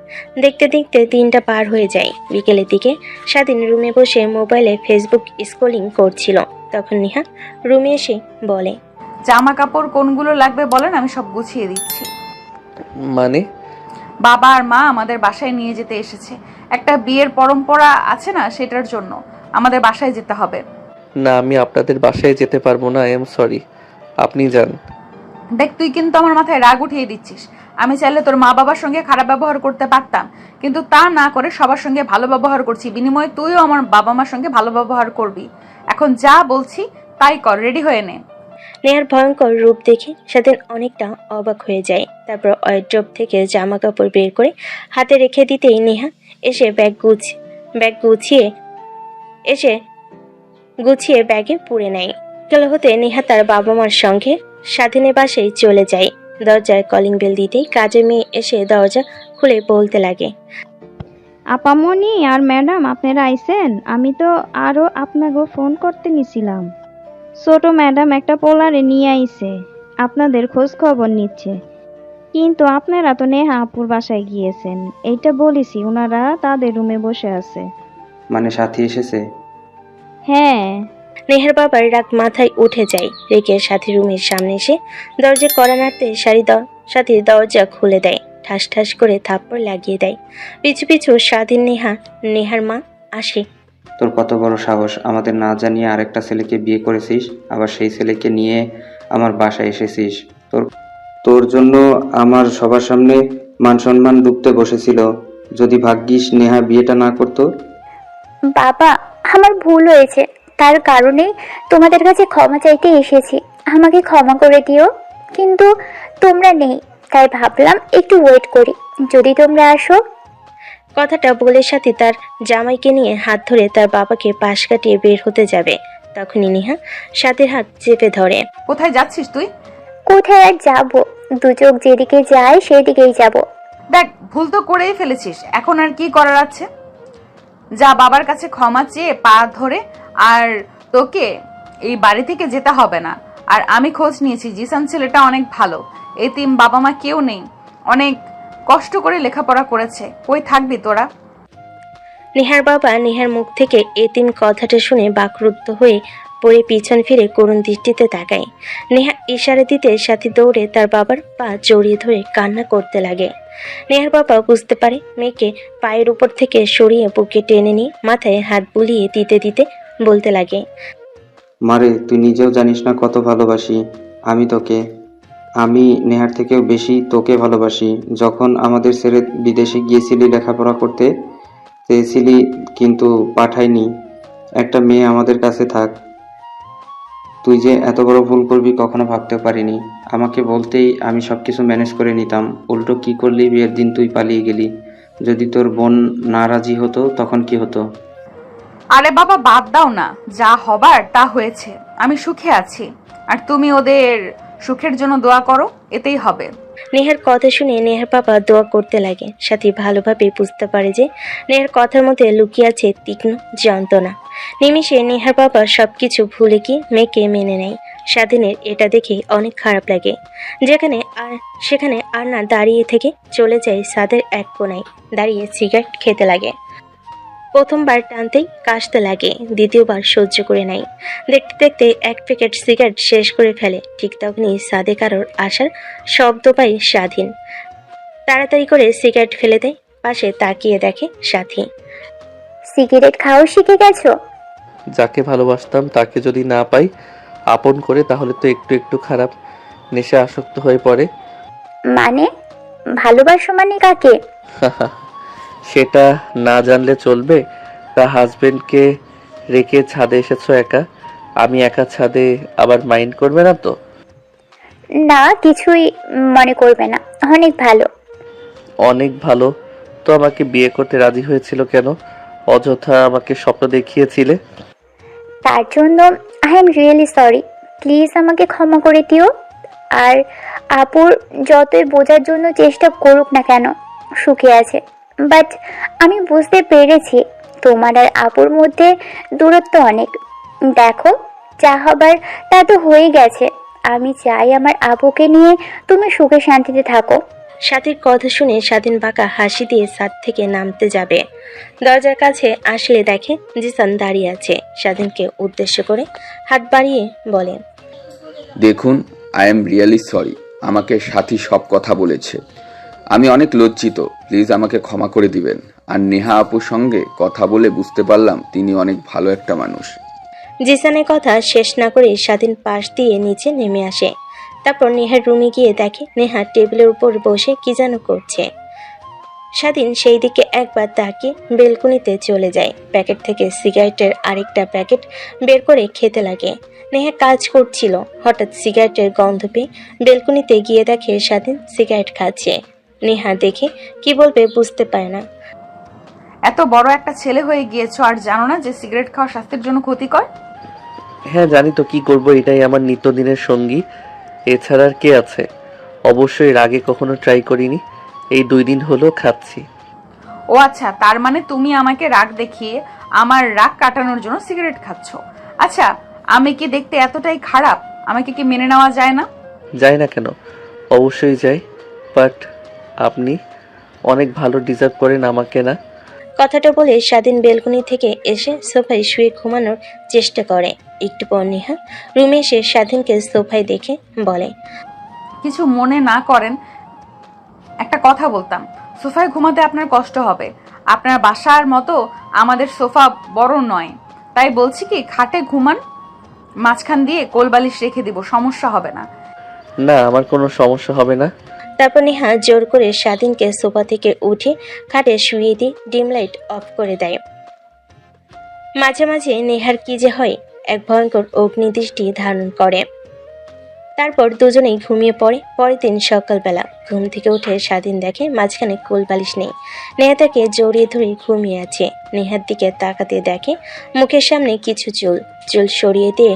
দেখতে দেখতে 3টা পার হয়ে যায়। বিকেলের দিকে স্বাধীন রুমে বসে মোবাইলে ফেসবুক স্ক্রলিং করছিল। তখন নেহা রুমে এসে বলে, জামা কাপড় কোনগুলো লাগবে বলেন, আমি সব গুছিয়ে দিচ্ছি। মানে? বাবা আর মা আমাদের বাসায় নিয়ে যেতে এসেছে। একটা বিয়ের পরম্পরা আছে না, সেটার জন্য আমাদের বাসায় যেতে হবে। না, আমি আপনাদের বাসায় যেতে পারবো না। আই এম সরি, আপনি যান। দেখ, তুই কিন্তু আমার মাথায় রাগ উঠিয়ে দিচ্ছিস। আমি চাইলে তোর মা বাবার সঙ্গে খারাপ ব্যবহার করতে পারতাম, কিন্তু তা না করে সবার সঙ্গে ভালো ব্যবহার করছি। বিনিময়ে তুইও আমার বাবা মার সঙ্গে ভালো ব্যবহার করবি। এখন যা বলছি তাই কর, রেডি হয়ে নে। নেহার ভয়ঙ্কর রূপ দেখে স্বাধীন অনেকটা অবাক হয়ে যায়। তারপর ওয়ার্ড্রোব থেকে জামা কাপড় বের করে হাতে রেখে দিতেই নেহা এসে গুছিয়ে ব্যাগে পুরে নেয়। গেল হতে নেহা তার বাবা মার সঙ্গে স্বাধীনের বাসায় চলে যায়। দরজায় কলিং বেল দিতেই কাজের মেয়ে এসে দরজা খুলে বলতে লাগে, আপামনি আর ম্যাডাম আপনারা আইছেন? আমি তো আরো আপনাকে ফোন করতে নিছিলাম। ছোট ম্যাডাম একটা পোলারে নিয়ে আইছে, আপনাদের খোঁজ খবর নিচ্ছে। কিন্তু আপনারা তো নেহা আপুর বাসায় গিয়েছেন, এইটা বলেছি। ওনারা তাদের রুমে বসে আছে। মানে সাথী এসেছে? হ্যাঁ। নেহার বাবার রাগ মাথায় উঠে যায়। রেখে সাথী রুমের সামনে এসে দরজা কড়া নাড়তে সাথী দরজা খুলে দেয়, ঠাস ঠাস করে থাপ্পড় লাগিয়ে দেয়। পিছু পিছু স্বাধীন নেহার মা আসে। তোর কত বড় সাহস, আমাদের না জানিয়ে আরেকটা ছেলেকে বিয়ে করেছিস, আবার সেই ছেলেকে নিয়ে আমার বাসায় এসেছিস। তোর জন্য আমার সবার সামনে মান সম্মান ডুবতে বসেছিল। যদি ভাগ্যিস নেহা বিয়েটা না করতো। বাবা, আমার ভুল হয়েছে, তার কারণেই তোমাদের কাছে ক্ষমা চাইতে এসেছি। আমাকে ক্ষমা করে দিও। কিন্তু তোমরা নেই, তাই ভাবলাম একটু ওয়েট করি, যদি তোমরা আসো। কথাটা বলে সাথী তার জামাইকে নিয়ে হাত ধরে তার বাবাকে পাশ কাটিয়ে বের হতে যাবে। তখনই নেহা সাথীর হাত চেপে ধরে। কোথায় যাচ্ছিস তুই? কোথায় আর যাবো, দু চোখ যেদিকে যায় সেদিকেই যাব। দেখ, ভুল তো করেই ফেলেছিস, এখন আর কি করার আছে? যা, বাবার কাছে ক্ষমা চেয়ে পা ধরে। আর তোকে এই বাড়ি থেকে যেতে হবে না। আর আমি খোঁজ নিয়েছি, জিসান ছেলেটা অনেক ভালো। এতিম, বাবা মা কেউ নেই, অনেক কষ্ট করে লেখাপড়া করেছে। কই থাকবি তোরা? নেহার বাবা নেহার মুখ থেকে এতিম কথাটা শুনে বাকরুদ্ধ হয়ে পড়ে পিছন ফিরে করুণ দৃষ্টিতে তাকায়। নেহা ইশারা দিতে সাথী দৌড়ে তার বাবার পা জড়িয়ে ধরে কান্না করতে লাগে। নেহার বাবা বুঝতে পারে মেয়েকে পায়ের উপর থেকে সরিয়ে বুকে টেনে নিয়ে মাথায় হাত বুলিয়ে দিতে দিতে বলতে লাগে, মারে, তুই নিজেও জানিস না কত ভালোবাসি আমি তোকে। আমি নেহার থেকেও বেশি তোকে ভালোবাসি। যখন আমাদের ছেড়ে বিদেশে গিয়েছিলি লেখাপড়া করতে, চেয়েছিলি কিন্তু পাঠাইনি। একটা মেয়ে আমাদের কাছে থাক। তুই যে এত বড় ভুল করবি কখনো ভাবতে পারিনি। আমাকে বলতেই আমি সবকিছু ম্যানেজ করে নিতাম। উল্টো কি করলি, বিয়ের দিন তুই পালিয়ে গেলি। যদি তোর বোন না রাজি হতো তখন কি হতো? আরে বাবা, বাদ দাও না, যা হবার তা হয়েছে। আমি সুখে আছি, আর তুমি ওদের সুখের জন্য দোয়া করো, এতেই হবে। নেহার কথা শুনে নেহার বাবা দোয়া করতে লাগে। সাথী ভালোভাবে বুঝতে পারে যে নেহার কথার মধ্যে লুকিয়ে আছে তীক্ষ্ণ যন্ত্রণা। নিমিষে নেহার বাবা সবকিছু ভুলে গিয়ে মেয়েকে মেনে নেয়। স্বাধীনের এটা দেখে অনেক খারাপ লাগে। সেখানে আর না দাঁড়িয়ে থেকে চলে যায় সাদের এক কোণায় দাঁড়িয়ে সিগারেট খেতে লাগে। প্রথমবার টানতেই কাশতে লাগে, দ্বিতীয়বার সহ্য করে নেয়। দেখতে দেখতে এক প্যাকেট সিগারেট শেষ করে ফেলে। ঠিক তখনই সাদে কারোর আসার শব্দ পায় স্বাধীন। তাড়াতাড়ি করে সিগারেট ফেলে দেয়, পাশে তাকিয়ে দেখে সাথী। সিগারেট খাওয়া শিখে গেছো? যাকে ভালোবাসতাম তাকে যদি না পাই আপন করে, তাহলে তো একটু একটু খারাপ নেশা আসক্ত হয়ে পড়ে। মানে ভালোবাসো মানে কাকে? সেটা না জানলে চলবে? তা হাজবেন্ডকে রেখে ছাদে এসেছো একা, আমি একা ছাদে, আবার মাইন্ড করবে না তো? না, কিছুই মনে করবে না, অনেক ভালো। অনেক ভালো তো আমাকে বিয়ে করতে রাজি হয়েছিল কেন? অযথা আমাকে স্বপ্ন দেখিয়েছিলে। তার জন্য I am really sorry, please আমাকে ক্ষমা করে দিও। আর আপুর যতই বোঝার জন্য চেষ্টা করুক না কেন, সুখে আছে। বাট আমি বুঝতে পেরেছি তোমার আর আপুর মধ্যে দূরত্ব অনেক। দেখো, যা হবার তা তো হয়ে গেছে। আমি চাই আমার আপুকে নিয়ে তুমি সুখে শান্তিতে থাকো। সাথীর কথা শুনে স্বাধীন বাঁকা হাসি দিয়ে ছাদ থেকে নামতে যাবে। দরজার কাছে আসলে দেখে জিসান দাঁড়িয়ে আছে। স্বাধীনকে উদ্দেশ্য করে হাত বাড়িয়ে বলে, দেখুন, আই এম রিয়েলি সরি। আমাকে সাথী সব কথা বলেছে, আমি অনেক লজ্জিত। প্লিজ আমাকে ক্ষমা করে দিবেন। আর নেহা আপুর সঙ্গে কথা বলে বুঝতে পারলাম তিনি অনেক ভালো একটা মানুষ। জিসানের কথা শেষ না করে স্বাধীন পাশ দিয়ে নিচে নেমে আসে। তারপর নেহার রুমে গিয়ে দেখে নেহা টেবিলের উপর বসে কি যেন করছে। স্বাধীন সেই দিকে একবার তাকিয়ে বেলকুনিতে চলে যায়। প্যাকেট থেকে সিগারেটের আরেকটা প্যাকেট বের করে খেতে লাগে। নেহা কাজ করছিল, হঠাৎ সিগারেটের গন্ধ পেয়ে বেলকুনিতে গিয়ে দেখে স্বাধীন সিগারেট খাচ্ছে। নেহা দেখে কি বলবে বুঝতে পারে না। এত বড় একটা ছেলে হয়ে গিয়েছো আর জানো না যে সিগারেট খাওয়া স্বাস্থ্যের জন্য ক্ষতিকর? হ্যাঁ জানি তো, কি করব, এটাই আমার নিত্যদিনের সঙ্গী, এছাড়া আর কে আছে? অবশ্যই এর আগে কখনো ট্রাই করিনি, এই 2 দিন হলো খাচ্ছি। ও আচ্ছা, তার মানে তুমি আমাকে রাগ দেখিয়ে আমার রাগ কাটানোর জন্য সিগারেট খাচ্ছ। আচ্ছা, আমি কি দেখতে এতটাই খারাপ? আমাকে কি মেনে নেওয়া যায় না? যায় না কেন? অবশ্যই যায়, বাট আপনি অনেক ভালো ডিজার্ভ করেন আমাকে, না? কথাটা বলে স্বাধীন বেলকনি থেকে এসে সোফায় শুয়ে ঘুমানোর চেষ্টা করে। একটু পর নেহা রুমে এসে স্বাধীনকে সোফায় দেখে বলে, কিছু মনে না করেন, একটা কথা বলতাম। সোফায় ঘুমাতে আপনার কষ্ট হবে। আপনার বাসার মতো আমাদের সোফা বড় নয়, তাই বলছি কি খাটে ঘুমান, মাঝখান দিয়ে কোলবালিশ রেখে দিব, সমস্যা হবে না। না, আমার কোনো সমস্যা হবে না। তারপর নেহা জোর করে স্বাধীনকে সোফা থেকে উঠে খাটে শুয়ে দিয়ে ডিম লাইট অফ করে দেয়। মাঝে মাঝে নেহার কি যে হয়, এক ভয়ঙ্কর অগ্নিদৃষ্টি ধারণ করে। তারপর দুজনেই ঘুমিয়ে পড়ে। পরের দিন সকালবেলা ঘুম থেকে উঠে স্বাধীন দেখে মাঝখানে কোল বালিশ নেই। নেহা তাকে জড়িয়ে ধরে ঘুমিয়ে আছে। নেহার দিকে তাকাতে দেখে মুখের সামনে কিছু চুল সরিয়ে দিয়ে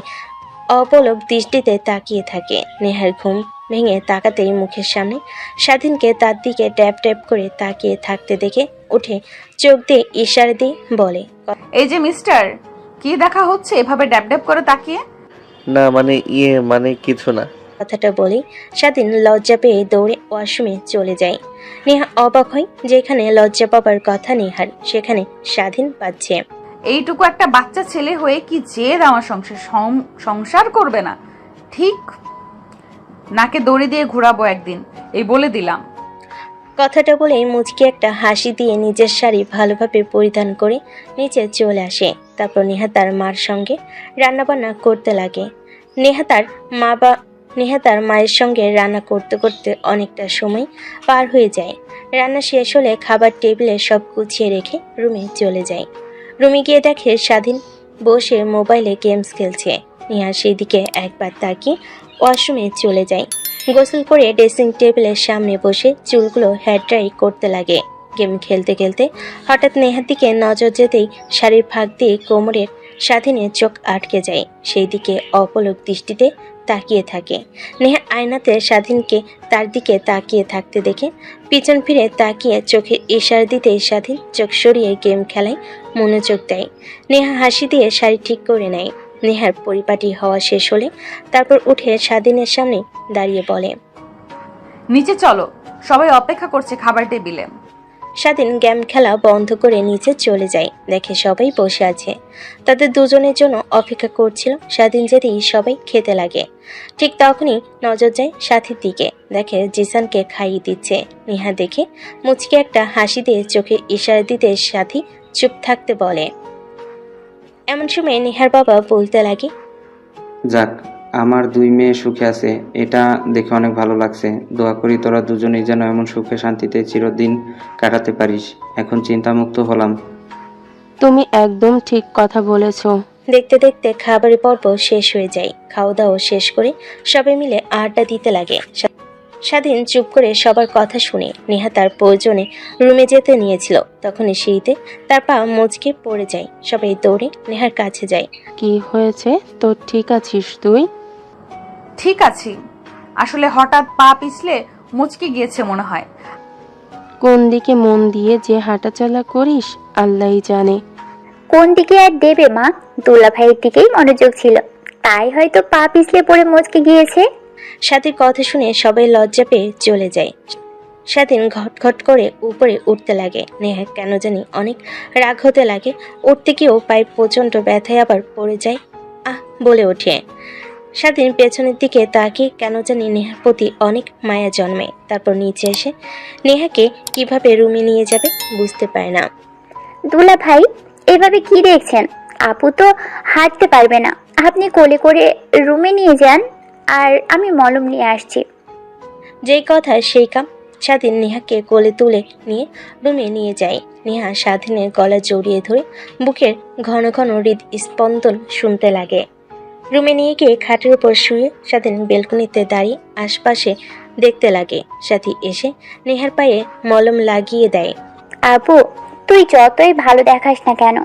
অপলক দৃষ্টিতে তাকিয়ে থাকে। নেহার ঘুম ভেঙে তাকাতেই মুখের সামনে স্বাধীনকে তার দিকে ট্যাপ ট্যাপ করে তাকিয়ে থাকতে দেখে উঠে চোখ দিয়ে ইশারা দিয়ে বলে, এই যে মিস্টার, কি দেখা হচ্ছে এভাবে ড্যাব ড্যাব করে তাকিয়ে? না মানে কিছু না। কথাটা বলেই স্বাধীন লজ্জা পেয়ে দৌড়ে ওয়াশরুমে চলে যায়। নেহা অবাক হয়, যেখানে লজ্জা পাবার কথা নেহার, সেখানে স্বাধীন পাচ্ছে। এইটুকু একটা বাচ্চা ছেলে হয়ে কি জেদ আমার সংসার করবে না? ঠিক নাকে দড়ি দিয়ে ঘোরাবো একদিন, এই বলে দিলাম। কথাটা বলেই মুচকি একটা হাসি দিয়ে নিজের শাড়ি ভালোভাবে পরিধান করে নিচে চলে আসে। তারপর নেহা তার মার সঙ্গে রান্নাবান্না করতে লাগে। নেহা তার মায়ের সঙ্গে রান্না করতে করতে অনেকটা সময় পার হয়ে যায়। রান্না শেষ হলে খাবার টেবিলে সব গুছিয়ে রেখে রুমে চলে যায়। রুমে গিয়ে দেখে স্বাধীন বসে মোবাইলে গেমস খেলছে। নেহা সেই দিকে একবার তাকিয়ে ওয়াশরুমে চলে যায়। গোসল করে ড্রেসিং টেবিলের সামনে বসে চুলগুলো হেয়ার ড্রাই করতে লাগে। গেম খেলতে খেলতে হঠাৎ নেহার দিকে নজর যেতেই শাড়ির ফাঁক দিয়ে কোমরের স্বাধীনের চোখ আটকে যায়। সেই দিকে অপলক দৃষ্টিতে তাকিয়ে থাকে। নেহা আয়নাতে স্বাধীনকে তার দিকে তাকিয়ে থাকতে দেখে পিছন ফিরে তাকিয়ে চোখে ইশারা দিতে স্বাধীন চোখ সরিয়ে গেম খেলায় মনোযোগ দেয়। নেহা হাসি দিয়ে শাড়ি ঠিক করে নেয়। নেহার পরিপাটি হওয়া শেষ হলে তারপর উঠে স্বাধীনের সামনে দাঁড়িয়ে বলে, নিচে চলো, সবাই অপেক্ষা করছে খাবার টেবিলে। স্বাধীন গেম খেলা বন্ধ করে নিচে চলে যায়। দেখে সবাই বসে আছে, তাদের দুজনের জন্য অপেক্ষা করছিল। স্বাধীন যেতেই সবাই খেতে লাগে। ঠিক তখনই নজর যায় সাথীর দিকে, দেখে জিসানকে খাইয়ে দিচ্ছে। নেহা দেখে মুচকি একটা হাসি দিয়ে চোখে ইশারা দিতে সাথী চুপ থাকতে বলে। এমন সময় নেহার বাবা বলতে লাগে, যাক, আমার 2 মেয়ে সুখে আছে, এটা দেখে অনেক ভালো লাগছে। দোয়া করি তোরা দুজনেই যেন এমন সুখে শান্তিতে চিরদিন কাটাতে পারিস। এখন চিন্তামুক্ত হলাম। তুমি একদম ঠিক কথা বলেছো। দেখতে দেখতে খাবারের পর্ব শেষ হয়ে যায়। খাওয়া দাওয়া শেষ করে সবাই মিলে আড্ডা দিতে লাগে। স্বাধীন চুপ করে সবার কথা শুনে নেহা তার প্রয়োজনে রুমে যেতে নিয়েছিল। তখনই সিঁড়িতে তার পা মুচকে পড়ে যায়। সবাই দৌড়ে নেহার কাছে যায়। কি হয়েছে তোর, ঠিক আছিস তুই? ঠিক আছি, আসলে হঠাৎ পা পিছলে মুচকে গিয়েছে মনে হয়। কোন দিকে মন দিয়ে যে হাঁটাচলা করিস আল্লাহই জানে। কোন দিকে আর দেবে মা, দোলা ভাইয়ের দিকেই মনোযোগ ছিল, তাই হয়তো পা পিছলে পড়ে মচকে গিয়েছে। স্বাধীর কথা শুনে সবাই লজ্জা পেয়ে চলে যায়। স্বাধীন ঘটঘট করে উপরে উঠতে লাগে। নেহা কেন জানি অনেক রাগ হতে লাগে। উঠতে গিয়েও পায়ে প্রচণ্ড ব্যথায় আবার পড়ে যায়। আহ বলে ওঠে। স্বাধীন পেছনের দিকে তাকিয়ে কেন জানি নেহার প্রতি অনেক মায়া জন্মে। তারপর নিচে এসে নেহাকে কিভাবে রুমে নিয়ে যাবে বুঝতে পারে না। দোলা ভাই, এভাবে কি দেখছেন? আপু তো হাঁটতে পারবে না, আপনি কোলে করে রুমে নিয়ে যান, আর আমি মলম নিয়ে আসছি। যেই কথা সেই কাম। স্বাধীন নেহাকে কোলে তুলে নিয়ে রুমে নিয়ে যায়। নেহা স্বাধীনের গলা জড়িয়ে ধরে বুকের ঘন ঘন হৃদস্পন্দন শুনতে লাগে। রুমে নিয়ে গিয়ে খাটের উপর শুয়ে স্বাধীন বেলকনিতে দাঁড়িয়ে আশপাশে দেখতে লাগে। সাথী এসে নেহার পায়ে মলম লাগিয়ে দেয়। আপু, তুই যতই ভালো দেখাস না কেন,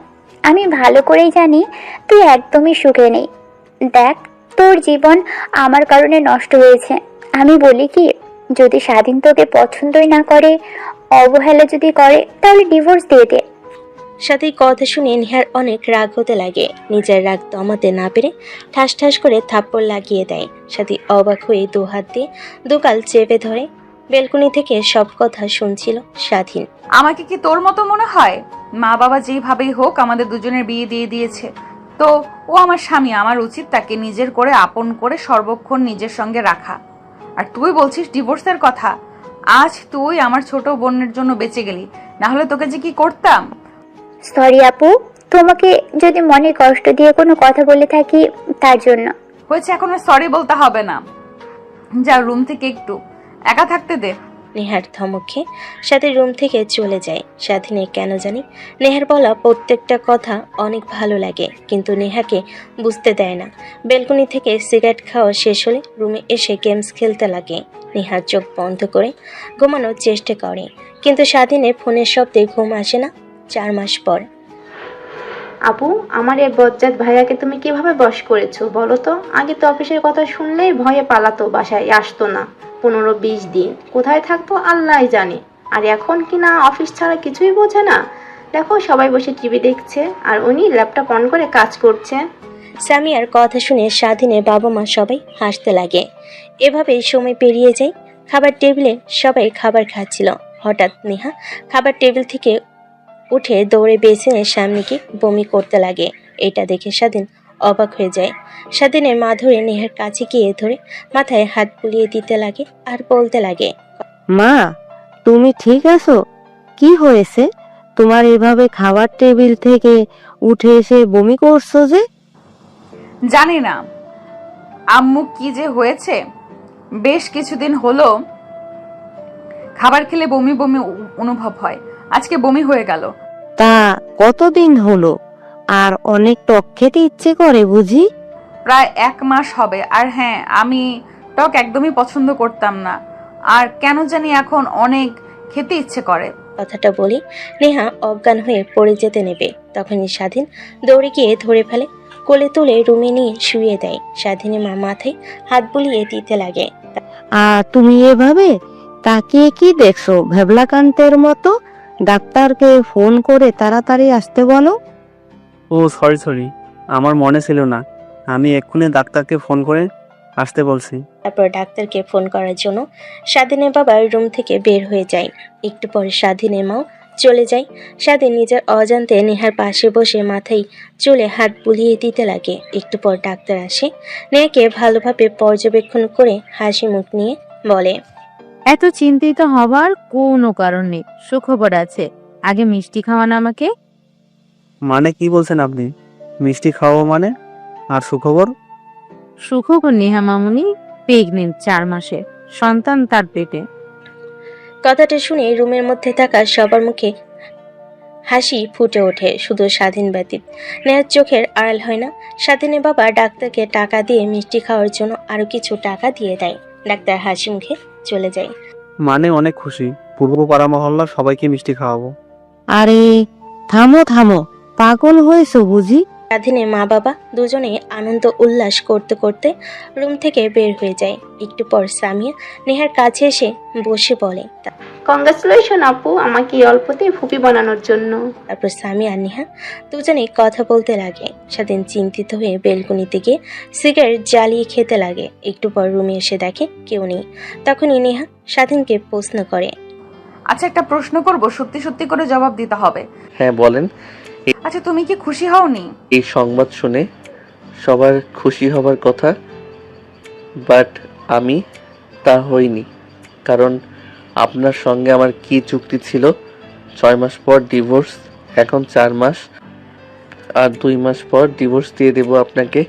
আমি ভালো করেই জানি তুই একদমই সুখে নেই। দেখ, তোর জীবন আমার কারণে নষ্ট হয়েছে। আমি বলি কি, যদি স্বাধীন তোকে পছন্দই না করে, অবহেলা যদি করে, তাহলে ডিভোর্স দিয়ে দে। সাথীর কথা শুনে নেহার অনেক রাগ হতে লাগে। নিজের রাগ দমাতে না পেরে ঠাস ঠাস করে থাপ্পড় লাগিয়ে দেয়। সাথী অবাক হয়ে দু হাত দিয়ে দুগাল চেপে ধরে। বেলকনি থেকে সব কথা শুনছিল স্বাধীন। আমাকে কি তোর মতো মনে হয়? মা বাবা যেভাবেই হোক আমাদের দুজনের বিয়ে দিয়ে দিয়েছে, তো ও আমার স্বামী, আমার উচিত তাকে নিজের করে আপন করে সর্বক্ষণ নিজের সঙ্গে রাখা। আর তুই বলছিস ডিভোর্সের কথা? আজ তুই আমার ছোট বোনের জন্য বেঁচে গেলি, না হলে তোকে যে কি করতাম। সরি আপু, তোমাকে যদি মনে কষ্ট দিয়ে কোনো কথা বলে থাকি তার জন্য। হয়েছে, এখন আর সরি বলতে হবে না। যা রুম থেকে একটু একা থাকতে দে। নেহার ধমকে সাথীর রুম থেকে চলে যায়। স্বাধীনের কেন জানি নেহার বলা প্রত্যেকটা কথা অনেক ভালো লাগে, কিন্তু নেহাকে বুঝতে দেয় না। বেলকনি থেকে সিগারেট খাওয়া শেষ হলে রুমে এসে গেমস খেলতে লাগে। নেহার চোখ বন্ধ করে ঘুমানোর চেষ্টা করে, কিন্তু স্বাধীনের ফোনের শব্দে ঘুম আসে না। 4 মাস পর। আপু, আমার এই বজ্জাত ভাইয়াকে তুমি কিভাবে বশ করেছো বলো তো? আগে তো অফিসের কথা শুনলেই ভয়ে পালাতো, বাসায় আসতো না। 15-20 দিন কোথায় থাকতো আল্লাহ জানে। আর এখন কি না অফিস ছাড়া কিছুই বোঝে না। দেখো সবাই বসে টিভি দেখছে আর উনি ল্যাপটপ অন করে কাজ করছে। সামিয়ার কথা শুনে স্বাধীনের বাবা মা সবাই হাসতে লাগে। এভাবেই সময় পেরিয়ে যায়। খাবার টেবিলে সবাই খাবার খাচ্ছিল। হঠাৎ নেহা খাবার টেবিল থেকে উঠে দৌড়ে বেসিনের সামনে গিয়ে বমি করতে লাগে। এটা দেখে স্বাধীন অবাক হয়ে যায়। স্বাধীনের মা ধরে নেহার কাছে গিয়ে ধরে মাথায় হাত বুলিয়ে দিতে লাগে আর বলতে লাগে, মা, তুমি ঠিক আছো? কি হয়েছে তোমার? এভাবে খাবার টেবিল থেকে উঠে এসে বমি করছো যে? জানি না আম্মু কি যে হয়েছে, বেশ কিছুদিন হলো খাবার খেলে বমি বমি অনুভব হয়। আজকে বমি হয়ে গেল। তা কতদিন হলো? আর অনেক টক খেতে ইচ্ছে করে বুঝি? প্রায় 1 মাস হবে। আর হ্যাঁ, আমি টক একদমই পছন্দ করতাম না, আর কেন জানি এখন অনেক খেতে ইচ্ছে করে। কথাটা বলি নেহা অজ্ঞান হয়ে পড়ে যেতে নেবে। তখনই স্বাধীন দৌড়ে গিয়ে ধরে ফেলে, কোলে তুলে রুমে নিয়ে শুয়ে দেয়। স্বাধীনের মা মাথায় হাত বুলিয়ে দিতে লাগে। তুমি এভাবে তাকিয়ে কি দেখছো ভেবলাকান্তের মতো? ডাক্তারকে ফোন করে তাড়াতাড়ি আসতে বলো। ও সরি, আমার মনে ছিল না। আমি এক্ষুনি ডাক্তারকে ফোন করে আসতে বলছি। তারপর ডাক্তারকে ফোন করার জন্য স্বাধীনের বাবা রুম থেকে বের হয়ে যায়। একটু পরে স্বাধীনের মাও চলে যায়। স্বাধীন নিজের অজান্তে নেহার পাশে বসে মাথায় চুলে হাত বুলিয়ে দিতে লাগে। একটু পর ডাক্তার আসে। নেহাকে ভালোভাবে পর্যবেক্ষণ করে হাসি মুখ নিয়ে বলে, এত চিন্তিত হবার কোনো কারণ নেই, সুখবর আছে। আগে মিষ্টি খাওয়ান আমাকে। মানে কি বলছেন আপনি? মিষ্টি খাওয়াবো মানে? আর সুখবর? সুখবর নেহা মামুনি প্রেগনেন্ট, 4 মাসে সন্তান তার পেটে। কথাটা শুনে রুমের মধ্যে থাকা সবার মুখে হাসি ফুটে ওঠে, শুধু স্বাধীন ব্যতীত। নেহার চোখের আড়াল হয় না। স্বাধীনের বাবা ডাক্তারকে টাকা দিয়ে মিষ্টি খাওয়ার জন্য আরো কিছু টাকা দিয়ে দেয়। ডাক্তার হাসি মুখে চলে যায়। মানে অনেক খুশি, পূর্ব পাড়া মহল্লার সবাইকে মিষ্টি খাওয়াবো। আরে থামো, পাগল হয়েছো বুঝি? স্বাধীনের মা বাবা দুজনে আনন্দ উল্লাস করতে করতে রুম থেকে বের হয়ে যায়। একটু পর সামিয়া নেহার কাছে এসে বসে বলে, কংগ্রাচুলেশন আপু, আমাকে এই অল্পতেই ফুপি বানানোর জন্য। তারপর সামিয়া আর নেহা দুজনে কথা বলতে লাগে। স্বাধীন চিন্তিত হয়ে বেলকনিতে গিয়ে সিগারেট জ্বালিয়ে খেতে লাগে। একটু পর রুমে এসে দেখে কেউ নেই। তখনই নেহা স্বাধীনকে প্রশ্ন করে, আচ্ছা, একটা প্রশ্ন করব, সত্যি সত্যি করে জবাব দিতে হবে। হ্যাঁ বলেন। আচ্ছা, তুমি কি খুশি হওনি? এই সংবাদ শুনে সবার খুশি হবার কথা, বাট আমি তা হইনি। কারণ আপনার সঙ্গে আমার কি চুক্তি ছিল? 6 মাস পর ডিভোর্স, এখন 4 মাস, আর 2 মাস পর ডিভোর্স দিয়ে দেব আপনাকে।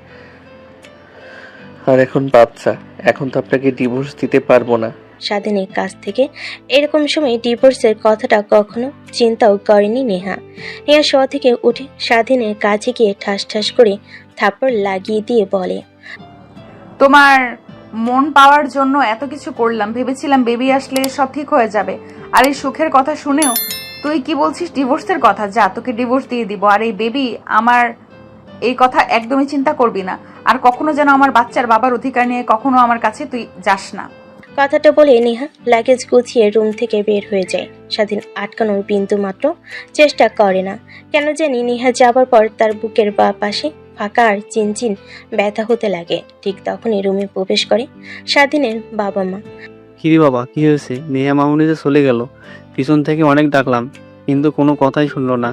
আর এখন বাচ্চা, এখন তো আপনাকে ডিভোর্স দিতে পারবো না। স্বাধীনের কাছ থেকে এরকম সময় ডিভোর্সের কথাটা কখনো চিন্তাও করেনি নেহা। নেহা শোয়া থেকে উঠে স্বাধীনের কাছে গিয়ে ঠাস ঠাস করে থাপ্পড় লাগিয়ে দিয়ে বলে, তোমার মন পাওয়ার জন্য এত কিছু করলাম, ভেবেছিলাম বেবি আসলে সব ঠিক হয়ে যাবে। আর এই সুখের কথা শুনেও তুই কি বলছিস ডিভোর্সের কথা? যা, তোকে ডিভোর্স দিয়ে দিব। আর এই বেবি আমার, এই কথা একদমই চিন্তা করবি না। আর কখনো যেন আমার বাচ্চার বাবার অধিকার নিয়ে কখনো আমার কাছে তুই যাস না। কথাটা বলে নেহা লাগেজ গুছিয়ে রুম থেকে বের হয়ে যায়। স্বাধীন আটকানোর বিন্দু মাত্র চেষ্টা করে না। কেন জানি নেহা যাবার পর তার বুকের বা পাশে ফাঁকা আর চিনচিন ব্যথা হতে লাগে। ঠিক তখনই রুমে প্রবেশ করে স্বাধীনের বাবা মা। কিরে বাবা, কি হয়েছে? নেহা মামুনি যে চলে গেল, পিছন থেকে অনেক ডাকলাম কিন্তু কোনো কথাই শুনলো না।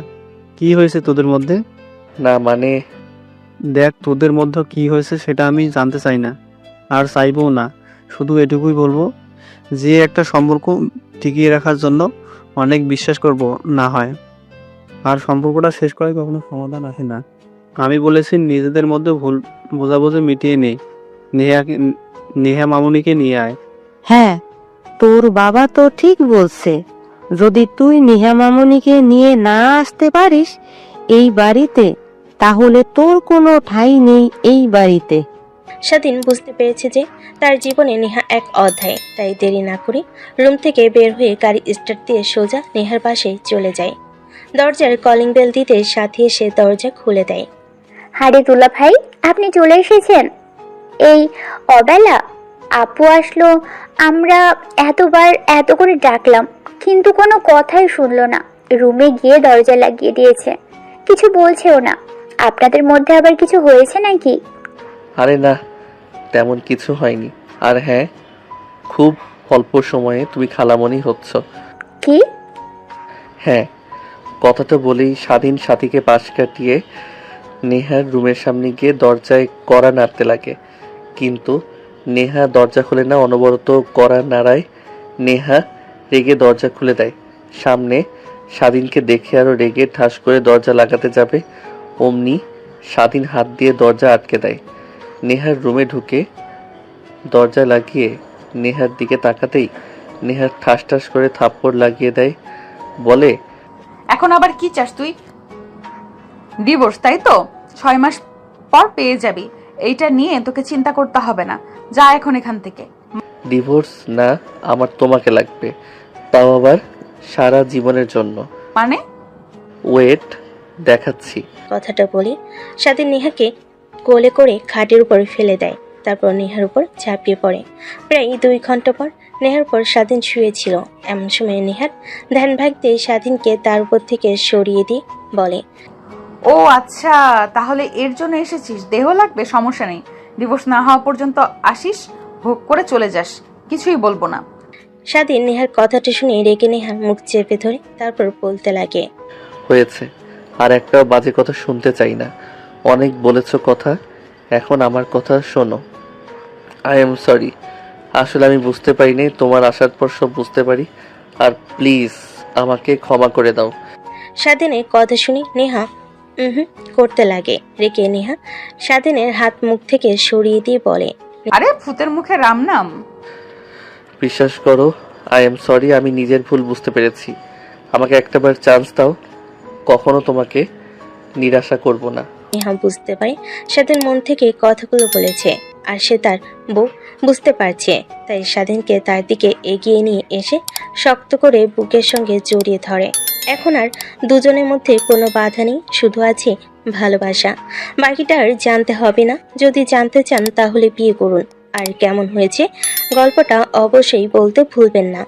কি হয়েছে তোদের মধ্যে? না মানে দেখ, তোদের মধ্যে কি হয়েছে সেটা আমি জানতে চাই না, আর চাইবও না। শুধু এটুকুই বলবো যে একটা সম্পর্ক টিকিয়ে রাখার জন্য অনেক বিশ্বাস করব না হয়, আর সম্পর্কটা শেষ করার কখনো সমাধান আসে না। আমি বলেছি নিজেদের মধ্যে ভুল বোঝাবুঝি মিটিয়ে নেই, নেহা মামুনিকে নিয়ে আয়। হ্যাঁ, তোর বাবা তো ঠিক বলছে। যদি তুই নেহা মামুনিকে নিয়ে না আসতে পারিস এই বাড়িতে, তাহলে তোর কোনো ঠাঁই নেই এই বাড়িতে। স্বাধীন বুঝতে পেরেছে যে তার জীবনে নেহা এক অধ্যায়। তাই দেরি না করে রুম থেকে বের হয়ে গাড়ি স্টার্ট দিয়ে সোজা নেহার পাশে চলে যায়। দরজার কলিং বেল দিতে সাথী এসে দরজা খুলে দেয়। হারে দুলা ভাই, আপনি চলে এসেছেন এই অবেলা? আপু আসলো, আমরা এতবার এত করে ডাকলাম কিন্তু কোনো কথাই শুনলো না। রুমে গিয়ে দরজা লাগিয়ে দিয়েছে, কিছু বলছেও না। আপনাদের মধ্যে আবার কিছু হয়েছে নাকি? আরে না, তেমন কিছু হয়নি। আর হ্যাঁ, খুব অল্প সময়ে তুমি খালামণি হচ্ছ। কি? হ্যাঁ, কথাটা বলেই স্বাধীন সাথীকে পাশ কাটিয়ে নেহার রুমের সামনে গিয়ে দরজায় কড়া নাড়তে লাগে। কিন্তু নেহা দরজা খুলে না, অনবরত কড়া নাড়ায়। নেহা রেগে দরজা খুলে দেয়। সামনে স্বাধীনকে দেখে আরো রেগে ঠাস করে দরজা লাগাতে যাবে, অমনি স্বাধীন হাত দিয়ে দরজা আটকে দেয়। নেহার রুমে ঢুকে দরজা লাগিয়ে নেহার দিকে তাকাতেই নেহার ঠাস ঠাস করে থাপ্পড় লাগিয়ে দেয়। বলে, এখন আবার কি চাস তুই? ডিভোর্স, তাই তো? 6 মাস পর পেয়ে যাবি। এইটা নিয়ে তোকে চিন্তা করতে হবে না। যা এখন এখান থেকে। ডিভোর্স না, আমার তোমাকে লাগবে, তাও আবার সারা জীবনের জন্য। মানে? ওয়েট, দেখাচ্ছি। কথাটা বলি স্বাধীন নেহাকে কোলে করে খাটের উপর ফেলে দেয়। তারপর নেহার উপর ঝাঁপিয়ে পড়ে। প্রায় 2 ঘন্টা পর নেহার উপর স্বাধীন শুয়েছিল। এমন সময় নেহার ধ্যান ভাগতে স্বাধীনকে তার উপর থেকে সরিয়ে দিয়ে বলে, ও আচ্ছা, তাহলে এর জন্য এসেছিস। দেহ লাগবে, সমস্যা নেই। ডিভোর্স না হওয়া পর্যন্ত আসিস, ভোগ করে চলে যাস, কিছুই বলবো না। স্বাধীন নেহার কথাটা শুনে রেগে নেহার মুখ চেপে ধরে তারপর বলতে লাগে, হয়েছে, আর একটাও বাজে কথা শুনতে চাই না। অনেক বলেছ কথা, এখন আমার কথা শোনো। আই এম সরি, আসলে আমি বুঝতে পারিনি, তোমার আসার পর সব বুঝতে পারি। আর প্লিজ আমাকে ক্ষমা করে দাও। স্বাধীনের কথা শুনে নেহা করতে লাগে। রেগে নেহা স্বাধীনের হাত মুখ থেকে সরিয়ে দিয়ে বলে, আরে ভূতের মুখে রাম নাম। বিশ্বাস করো, আই এম সরি, আমি নিজের ভুল বুঝতে পেরেছি। আমাকে একটাবার চান্স দাও, কখনো তোমাকে নিরাশা করব না। নেহা বুঝতে পারে স্বাধীন মন থেকে কথাগুলো বলেছে, আর সে তার বউ বুঝতে পারছে। তাই স্বাধীনকে তার দিকে এগিয়ে নিয়ে এসে শক্ত করে বুকের সঙ্গে জড়িয়ে ধরে। এখন আর দুজনের মধ্যে কোনো বাধা নেই, শুধু আছে ভালোবাসা। বাকিটা আর জানতে হবে না। যদি জানতে চান তাহলে বিয়ে করুন। আর কেমন হয়েছে গল্পটা অবশ্যই বলতে ভুলবেন না।